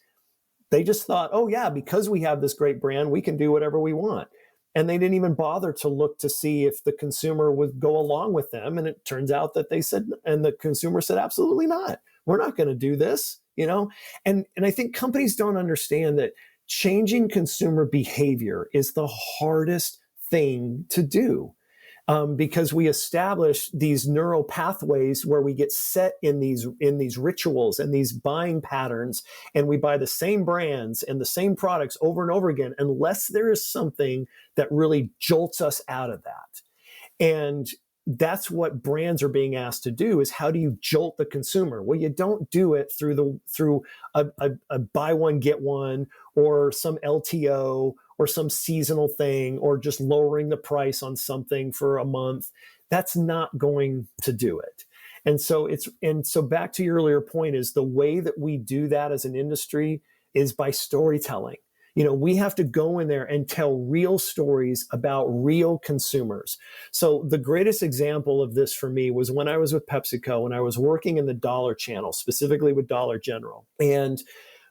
They just thought, oh yeah, because we have this great brand, we can do whatever we want. And they didn't even bother to look to see if the consumer would go along with them. And it turns out that the consumer said, absolutely not. We're not going to do this, And I think companies don't understand that changing consumer behavior is the hardest thing to do. Because we establish these neural pathways where we get set in these rituals and these buying patterns, and we buy the same brands and the same products over and over again, unless there is something that really jolts us out of that. And that's what brands are being asked to do, is how do you jolt the consumer? Well, you don't do it through a buy one, get one, or some LTO, or some seasonal thing, or just lowering the price on something for a month. That's not going to do it. And so back to your earlier point, is the way that we do that as an industry is by storytelling. We have to go in there and tell real stories about real consumers. So the greatest example of this for me was when I was with PepsiCo and I was working in the dollar channel, specifically with Dollar General. And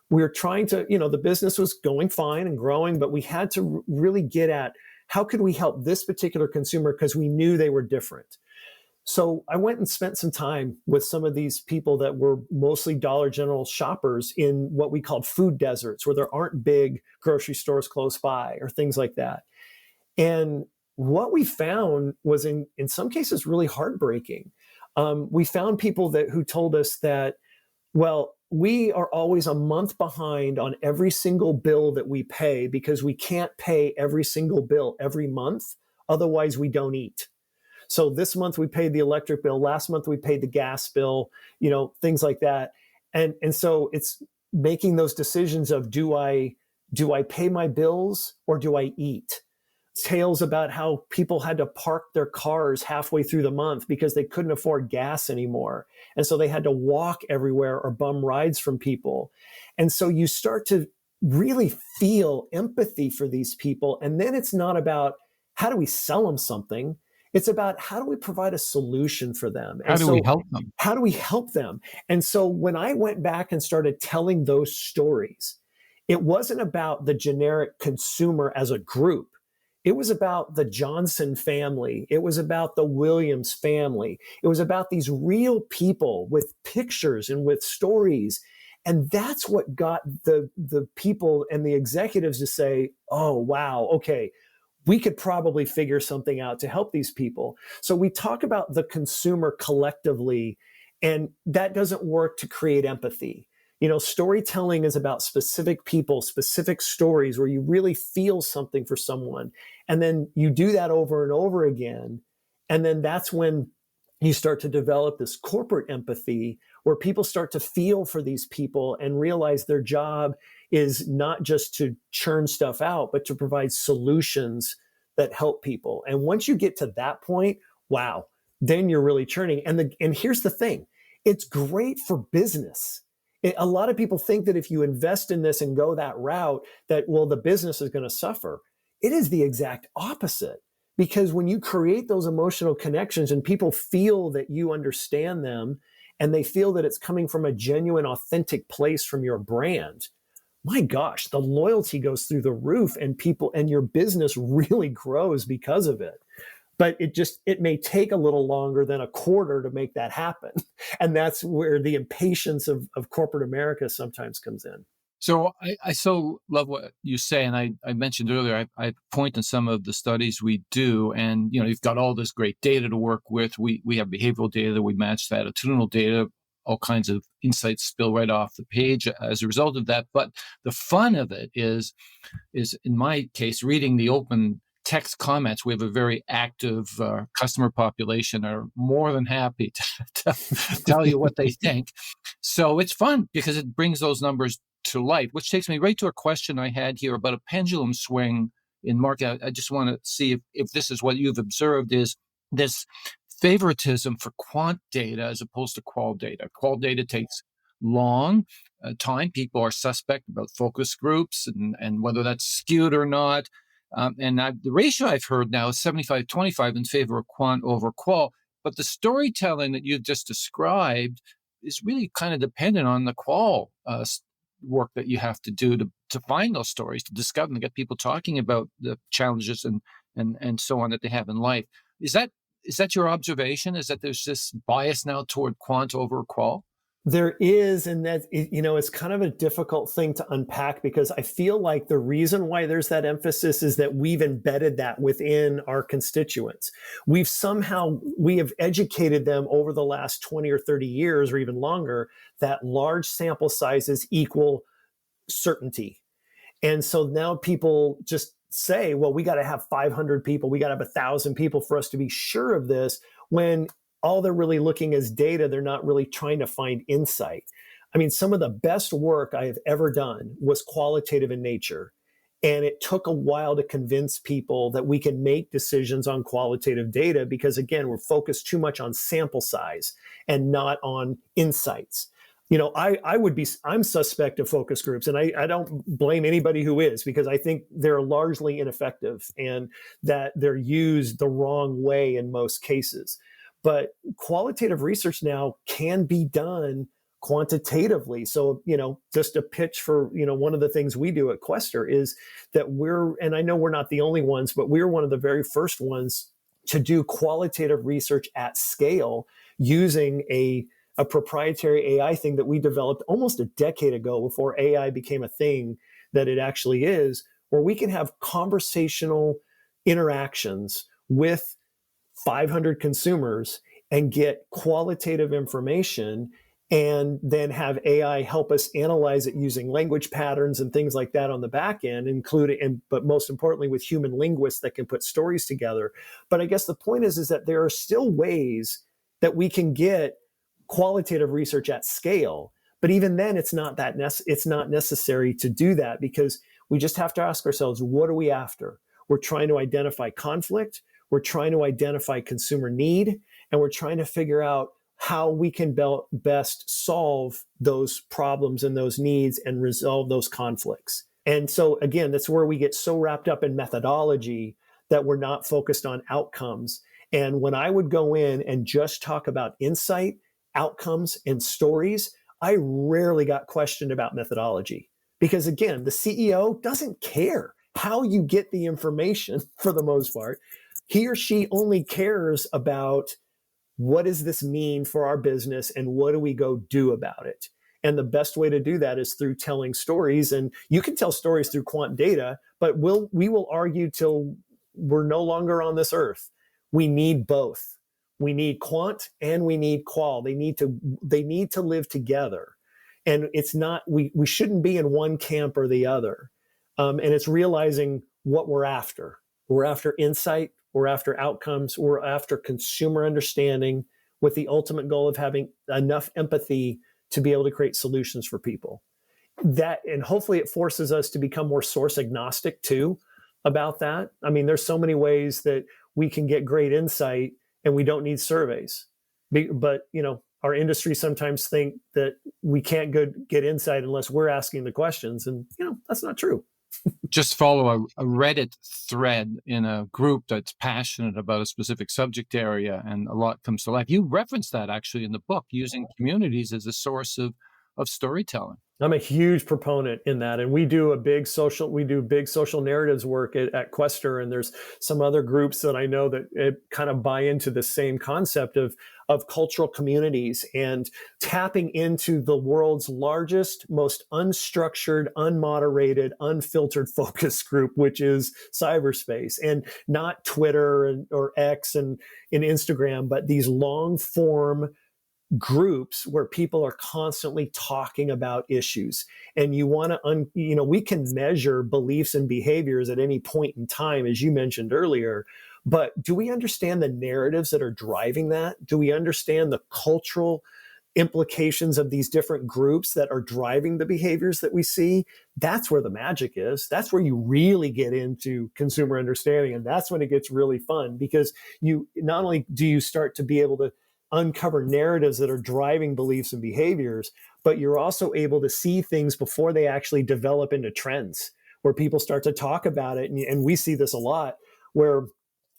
we were trying to, the business was going fine and growing, but we had to really get at how could we help this particular consumer, because we knew they were different. So I went and spent some time with some of these people that were mostly Dollar General shoppers in what we called food deserts, where there aren't big grocery stores close by or things like that. And what we found was in some cases really heartbreaking. We found people who told us that, well, we are always a month behind on every single bill that we pay because we can't pay every single bill every month. Otherwise, we don't eat. So this month we paid the electric bill. Last month we paid the gas bill, things like that. And so it's making those decisions of do I pay my bills or do I eat? Tales about how people had to park their cars halfway through the month because they couldn't afford gas anymore. And so they had to walk everywhere or bum rides from people. And so you start to really feel empathy for these people. And then it's not about how do we sell them something? It's about how do we provide a solution for them? How do we help them? How do we help them? And so when I went back and started telling those stories, it wasn't about the generic consumer as a group. It was about the Johnson family. It was about the Williams family. It was about these real people with pictures and with stories. And that's what got the people and the executives to say, oh, wow, okay, we could probably figure something out to help these people. So we talk about the consumer collectively, and that doesn't work to create empathy. Storytelling is about specific people, specific stories where you really feel something for someone. And then you do that over and over again. And then that's when you start to develop this corporate empathy where people start to feel for these people and realize their job is not just to churn stuff out, but to provide solutions that help people. And once you get to that point, wow, then you're really churning. And here's the thing, it's great for business. A lot of people think that if you invest in this and go that route, that, well, the business is going to suffer. It is the exact opposite. Because when you create those emotional connections and people feel that you understand them and they feel that it's coming from a genuine, authentic place from your brand, my gosh, the loyalty goes through the roof and people and your business really grows because of it. But it may take a little longer than a quarter to make that happen. And that's where the impatience of corporate America sometimes comes in. So I so love what you say. And I mentioned earlier, I point to some of the studies we do, and, you've got all this great data to work with. We have behavioral data, we match that, attitudinal data, all kinds of insights spill right off the page as a result of that. But the fun of it is in my case, reading the open text comments. We have a very active customer population, are more than happy to tell you what they think. So it's fun because it brings those numbers to light, which takes me right to a question I had here about a pendulum swing in market. I just want to see if this is what you've observed, is this favoritism for quant data as opposed to qual data. Qual data takes long time. People are suspect about focus groups and whether that's skewed or not. The ratio I've heard now is 75-25 in favor of quant over qual. But the storytelling that you've just described is really kind of dependent on the qual work that you have to do to find those stories, to discover them, to get people talking about the challenges and so on that they have in life. Is that your observation? Is that there's this bias now toward quant over qual? There is, and that, it's kind of a difficult thing to unpack because I feel like the reason why there's that emphasis is that we've embedded that within our constituents. We have educated them over the last 20 or 30 years or even longer that large sample sizes equal certainty. And so now people just say, well, we got to have 500 people, we got to have 1,000 people for us to be sure of this, when all they're really looking is data. They're not really trying to find insight. I mean, some of the best work I have ever done was qualitative in nature. And it took a while to convince people that we can make decisions on qualitative data because, again, we're focused too much on sample size and not on insights. I'm suspect of focus groups, and I don't blame anybody who is, because I think they're largely ineffective and that they're used the wrong way in most cases. But qualitative research now can be done quantitatively. So, just a pitch for, one of the things we do at Quester is that and I know we're not the only ones, but we're one of the very first ones to do qualitative research at scale using a proprietary AI thing that we developed almost a decade ago, before AI became a thing that it actually is, where we can have conversational interactions with 500 consumers and get qualitative information, and then have AI help us analyze it using language patterns and things like that on the back end, but most importantly with human linguists that can put stories together. But I guess the point is that there are still ways that we can get qualitative research at scale. But even then, it's not necessary to do that, because we just have to ask ourselves, what are we after? We're trying to identify conflict. We're trying to identify consumer need, and we're trying to figure out how we can best solve those problems and those needs and resolve those conflicts. And so, again, that's where we get so wrapped up in methodology that we're not focused on outcomes. And when I would go in and just talk about insight, outcomes, and stories, I rarely got questioned about methodology. Because again, the CEO doesn't care how you get the information for the most part. He or she only cares about what does this mean for our business and what do we go do about it? And the best way to do that is through telling stories. And you can tell stories through quant data, but we will argue till we're no longer on this earth. We need both. We need quant and we need qual. They need to live together. And it's not, we shouldn't be in one camp or the other. And it's realizing what we're after. We're after insight. We're after outcomes. We're after consumer understanding with the ultimate goal of having enough empathy to be able to create solutions for people. That, and hopefully it forces us to become more source agnostic too about that. I mean, there's so many ways that we can get great insight and we don't need surveys. But, our industry sometimes think that we can't get insight unless we're asking the questions. And, that's not true. Just follow a Reddit thread in a group that's passionate about a specific subject area, and a lot comes to life. You reference that actually in the book, using communities as a source of storytelling. I'm a huge proponent in that. And we do big social narratives work at Quester. And there's some other groups that I know that kind of buy into the same concept of cultural communities and tapping into the world's largest, most unstructured, unmoderated, unfiltered focus group, which is cyberspace, and not Twitter or X and Instagram, but these long form groups where people are constantly talking about issues. And you want to, we can measure beliefs and behaviors at any point in time, as you mentioned earlier. But do we understand the narratives that are driving that? Do we understand the cultural implications of these different groups that are driving the behaviors that we see? That's where the magic is. That's where you really get into consumer understanding. And that's when it gets really fun, because you not only do you start to be able to uncover narratives that are driving beliefs and behaviors, but you're also able to see things before they actually develop into trends, where people start to talk about it. And we see this a lot, where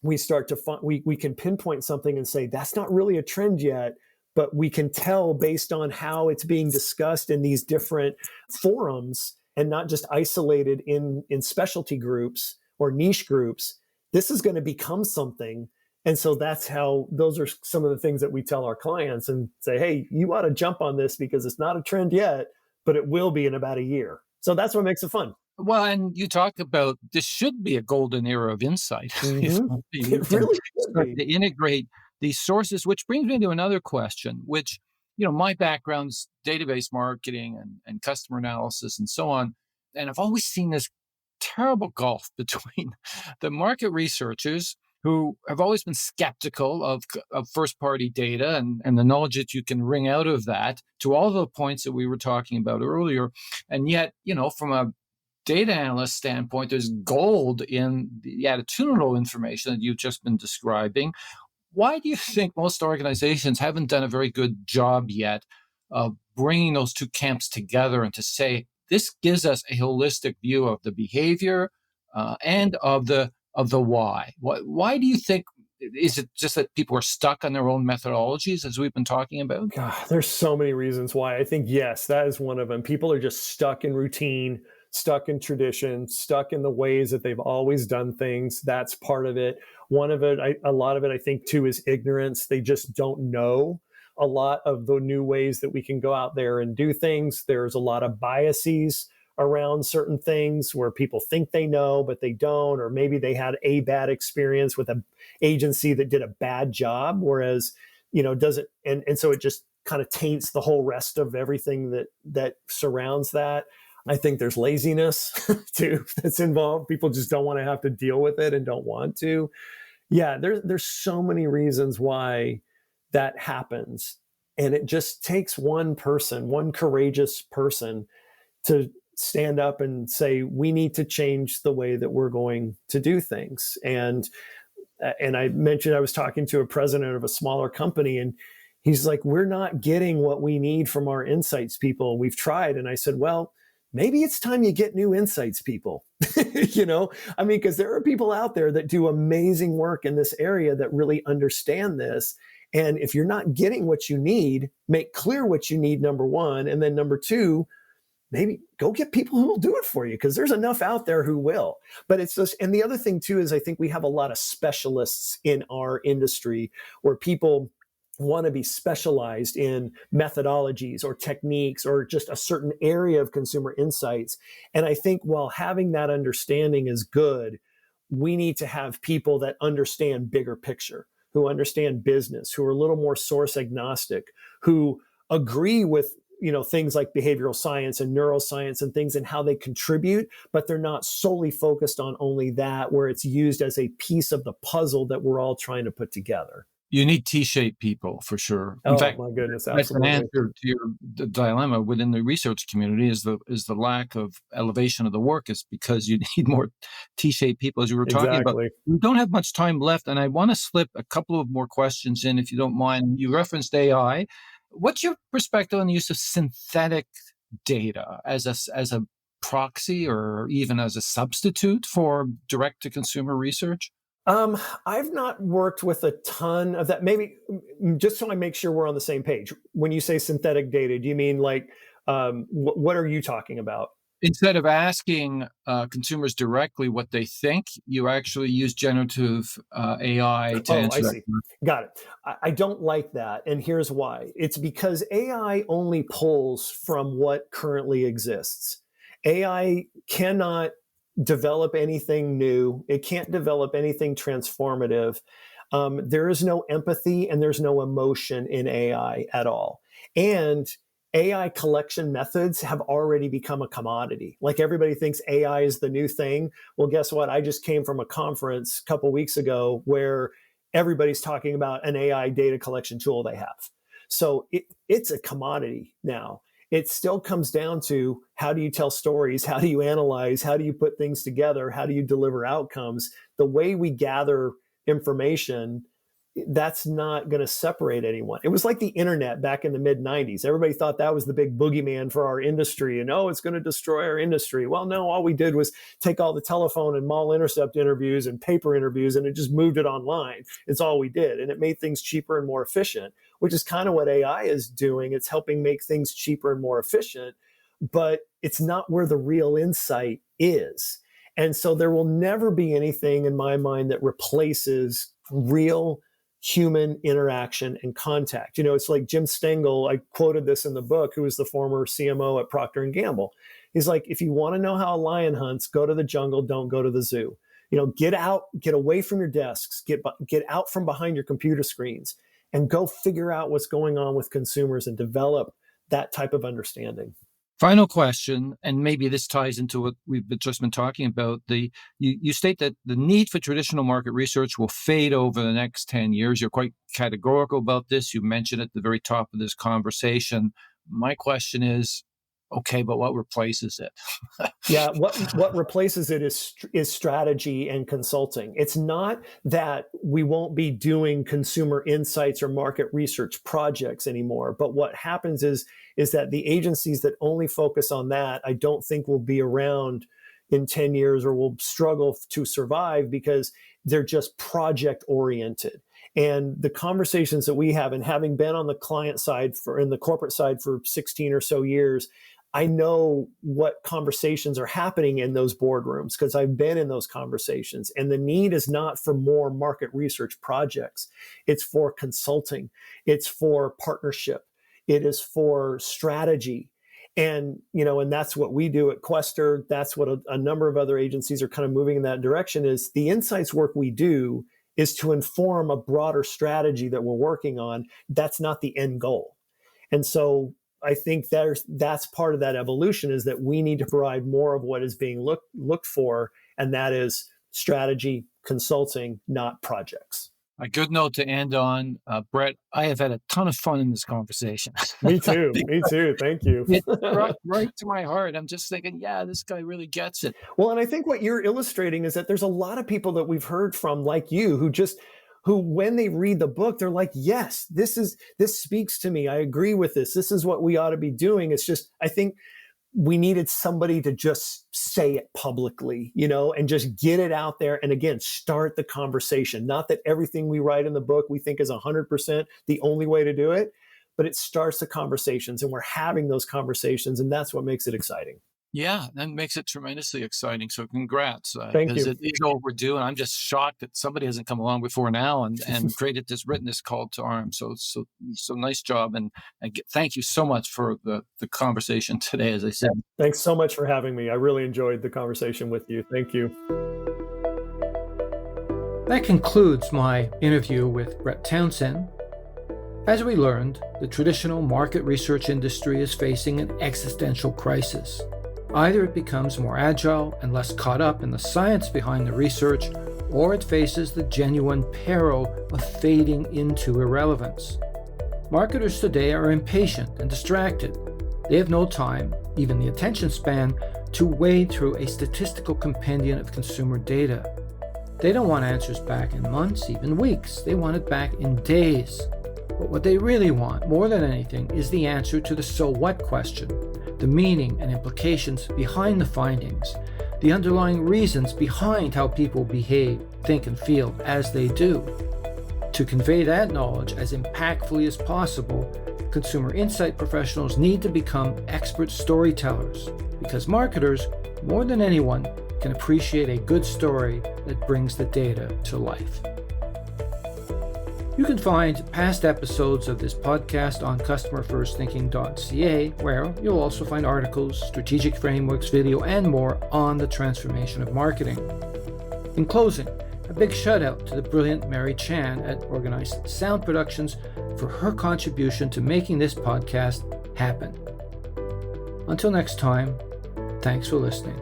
we start to we can pinpoint something and say, that's not really a trend yet, but we can tell based on how it's being discussed in these different forums and not just isolated in specialty groups or niche groups. This is going to become something. And so those are some of the things that we tell our clients and say, hey, you ought to jump on this because it's not a trend yet, but it will be in about a year. So that's what makes it fun. Well, and you talk about this should be a golden era of insight. Mm-hmm. It really start to integrate these sources, which brings me to another question, which, my background's database marketing and customer analysis and so on. And I've always seen this terrible gulf between the market researchers, who have always been skeptical of first-party data and the knowledge that you can wring out of that, to all the points that we were talking about earlier. And yet, from a data analyst standpoint, there's gold in the attitudinal information that you've just been describing. Why do you think most organizations haven't done a very good job yet of bringing those two camps together and to say, this gives us a holistic view of the behavior and of the why? Why do you think? Is it just that people are stuck on their own methodologies, as we've been talking about? God, there's so many reasons why. I think, yes, that is one of them. People are just stuck in routine, stuck in tradition, stuck in the ways that they've always done things. That's part of it. A lot of it, I think, too, is ignorance. They just don't know a lot of the new ways that we can go out there and do things. There's a lot of biases around certain things where people think they know, but they don't, or maybe they had a bad experience with an agency that did a bad job, whereas, doesn't, and so it just kind of taints the whole rest of everything that surrounds that. I think there's laziness too that's involved. People just don't want to have to deal with it and don't want to. Yeah, there's so many reasons why that happens. And it just takes one courageous person to stand up and say, we need to change the way that we're going to do things. And I mentioned, I was talking to a president of a smaller company, and he's like, we're not getting what we need from our insights people. We've tried. And I said, well, maybe it's time you get new insights people, because there are people out there that do amazing work in this area that really understand this. And if you're not getting what you need, make clear what you need, number one. And then number two, maybe go get people who will do it for you, because there's enough out there who will. But it's just, and the other thing too is I think we have a lot of specialists in our industry where people want to be specialized in methodologies or techniques or just a certain area of consumer insights. And I think while having that understanding is good, we need to have people that understand bigger picture, who understand business, who are a little more source agnostic, who agree with things like behavioral science and neuroscience and things and how they contribute, but they're not solely focused on only that, where it's used as a piece of the puzzle that we're all trying to put together. You need T-shaped people for sure. In fact, my goodness, that's an absolutely. answer to the dilemma within the research community is the lack of elevation of the work, is because you need more T-shaped people, as you were talking about. Exactly. We don't have much time left, and I want to slip a couple of more questions in, if you don't mind. You referenced AI. What's your perspective on the use of synthetic data as a proxy or even as a substitute for direct-to-consumer research? I've not worked with a ton of that. Maybe just so I make sure we're on the same page. When you say synthetic data, do you mean like what are you talking about? Instead of asking consumers directly what they think, you actually use generative AI to answer I that. see. Got it. I don't like that. And here's why. It's because AI only pulls from what currently exists. AI cannot develop anything new. It can't develop anything transformative. There is no empathy and there's no emotion in AI at all. And AI collection methods have already become a commodity. Like everybody thinks AI is the new thing. Well, guess what? I just came from a conference a couple weeks ago where everybody's talking about an AI data collection tool they have. So it's a commodity now. It still comes down to how do you tell stories? How do you analyze? How do you put things together? How do you deliver outcomes? The way we gather information, that's not going to separate anyone. It was like the internet back in the mid 90s. Everybody thought that was the big boogeyman for our industry and, it's going to destroy our industry. Well, no, all we did was take all the telephone and mall intercept interviews and paper interviews and it just moved it online. It's all we did. And it made things cheaper and more efficient, which is kind of what AI is doing. It's helping make things cheaper and more efficient, but it's not where the real insight is. And so there will never be anything in my mind that replaces real human interaction and contact. It's like Jim Stengel, I quoted this in the book, who was the former CMO at Procter & Gamble. He's like, if you want to know how a lion hunts, go to the jungle, don't go to the zoo. Get out, get away from your desks, get out from behind your computer screens and go figure out what's going on with consumers and develop that type of understanding. Final question, and maybe this ties into what we've just been talking about. You state that the need for traditional market research will fade over the next 10 years. You're quite categorical about this. You mentioned at the very top of this conversation. My question is, okay, but what replaces it? Yeah, what replaces it is strategy and consulting. It's not that we won't be doing consumer insights or market research projects anymore, but what happens is that the agencies that only focus on that, I don't think will be around in 10 years or will struggle to survive because they're just project oriented. And the conversations that we have, and having been on the client side in the corporate side for 16 or so years, I know what conversations are happening in those boardrooms because I've been in those conversations. And the need is not for more market research projects. It's for consulting. It's for partnership. It is for strategy. And, and that's what we do at Quester. That's what a number of other agencies are kind of moving in that direction. Is the insights work we do is to inform a broader strategy that we're working on. That's not the end goal. And so I think that's part of that evolution, is that we need to provide more of what is being looked for, and that is strategy, consulting, not projects. A good note to end on. Brett, I have had a ton of fun in this conversation. Me too. Me too. Thank you. It struck right to my heart. I'm just thinking, yeah, this guy really gets it. Well, and I think what you're illustrating is that there's a lot of people that we've heard from, like you, who when they read the book, they're like, yes, this speaks to me. I agree with this. This is what we ought to be doing. It's just, I think we needed somebody to just say it publicly, and just get it out there. And again, start the conversation. Not that everything we write in the book we think is 100% the only way to do it, but it starts the conversations, and we're having those conversations, and that's what makes it exciting. Yeah, that makes it tremendously exciting. So congrats, Thank because you. it is overdue, and I'm just shocked that somebody hasn't come along before now and written this call to arms. So nice job, and thank you so much for the conversation today. As I said, Thanks so much for having me. I really enjoyed the conversation with you. Thank you. That concludes my interview with Brett Townsend. As we learned, the traditional market research industry is facing an existential crisis. Either it becomes more agile and less caught up in the science behind the research, or it faces the genuine peril of fading into irrelevance. Marketers today are impatient and distracted. They have no time, even the attention span, to wade through a statistical compendium of consumer data. They don't want answers back in months, even weeks. They want it back in days. But what they really want, more than anything, is the answer to the so what question, the meaning and implications behind the findings, the underlying reasons behind how people behave, think, and feel as they do. To convey that knowledge as impactfully as possible, consumer insight professionals need to become expert storytellers, because marketers, more than anyone, can appreciate a good story that brings the data to life. You can find past episodes of this podcast on customerfirstthinking.ca, where you'll also find articles, strategic frameworks, video, and more on the transformation of marketing. In closing, a big shout out to the brilliant Mary Chan at Organized Sound Productions for her contribution to making this podcast happen. Until next time, thanks for listening.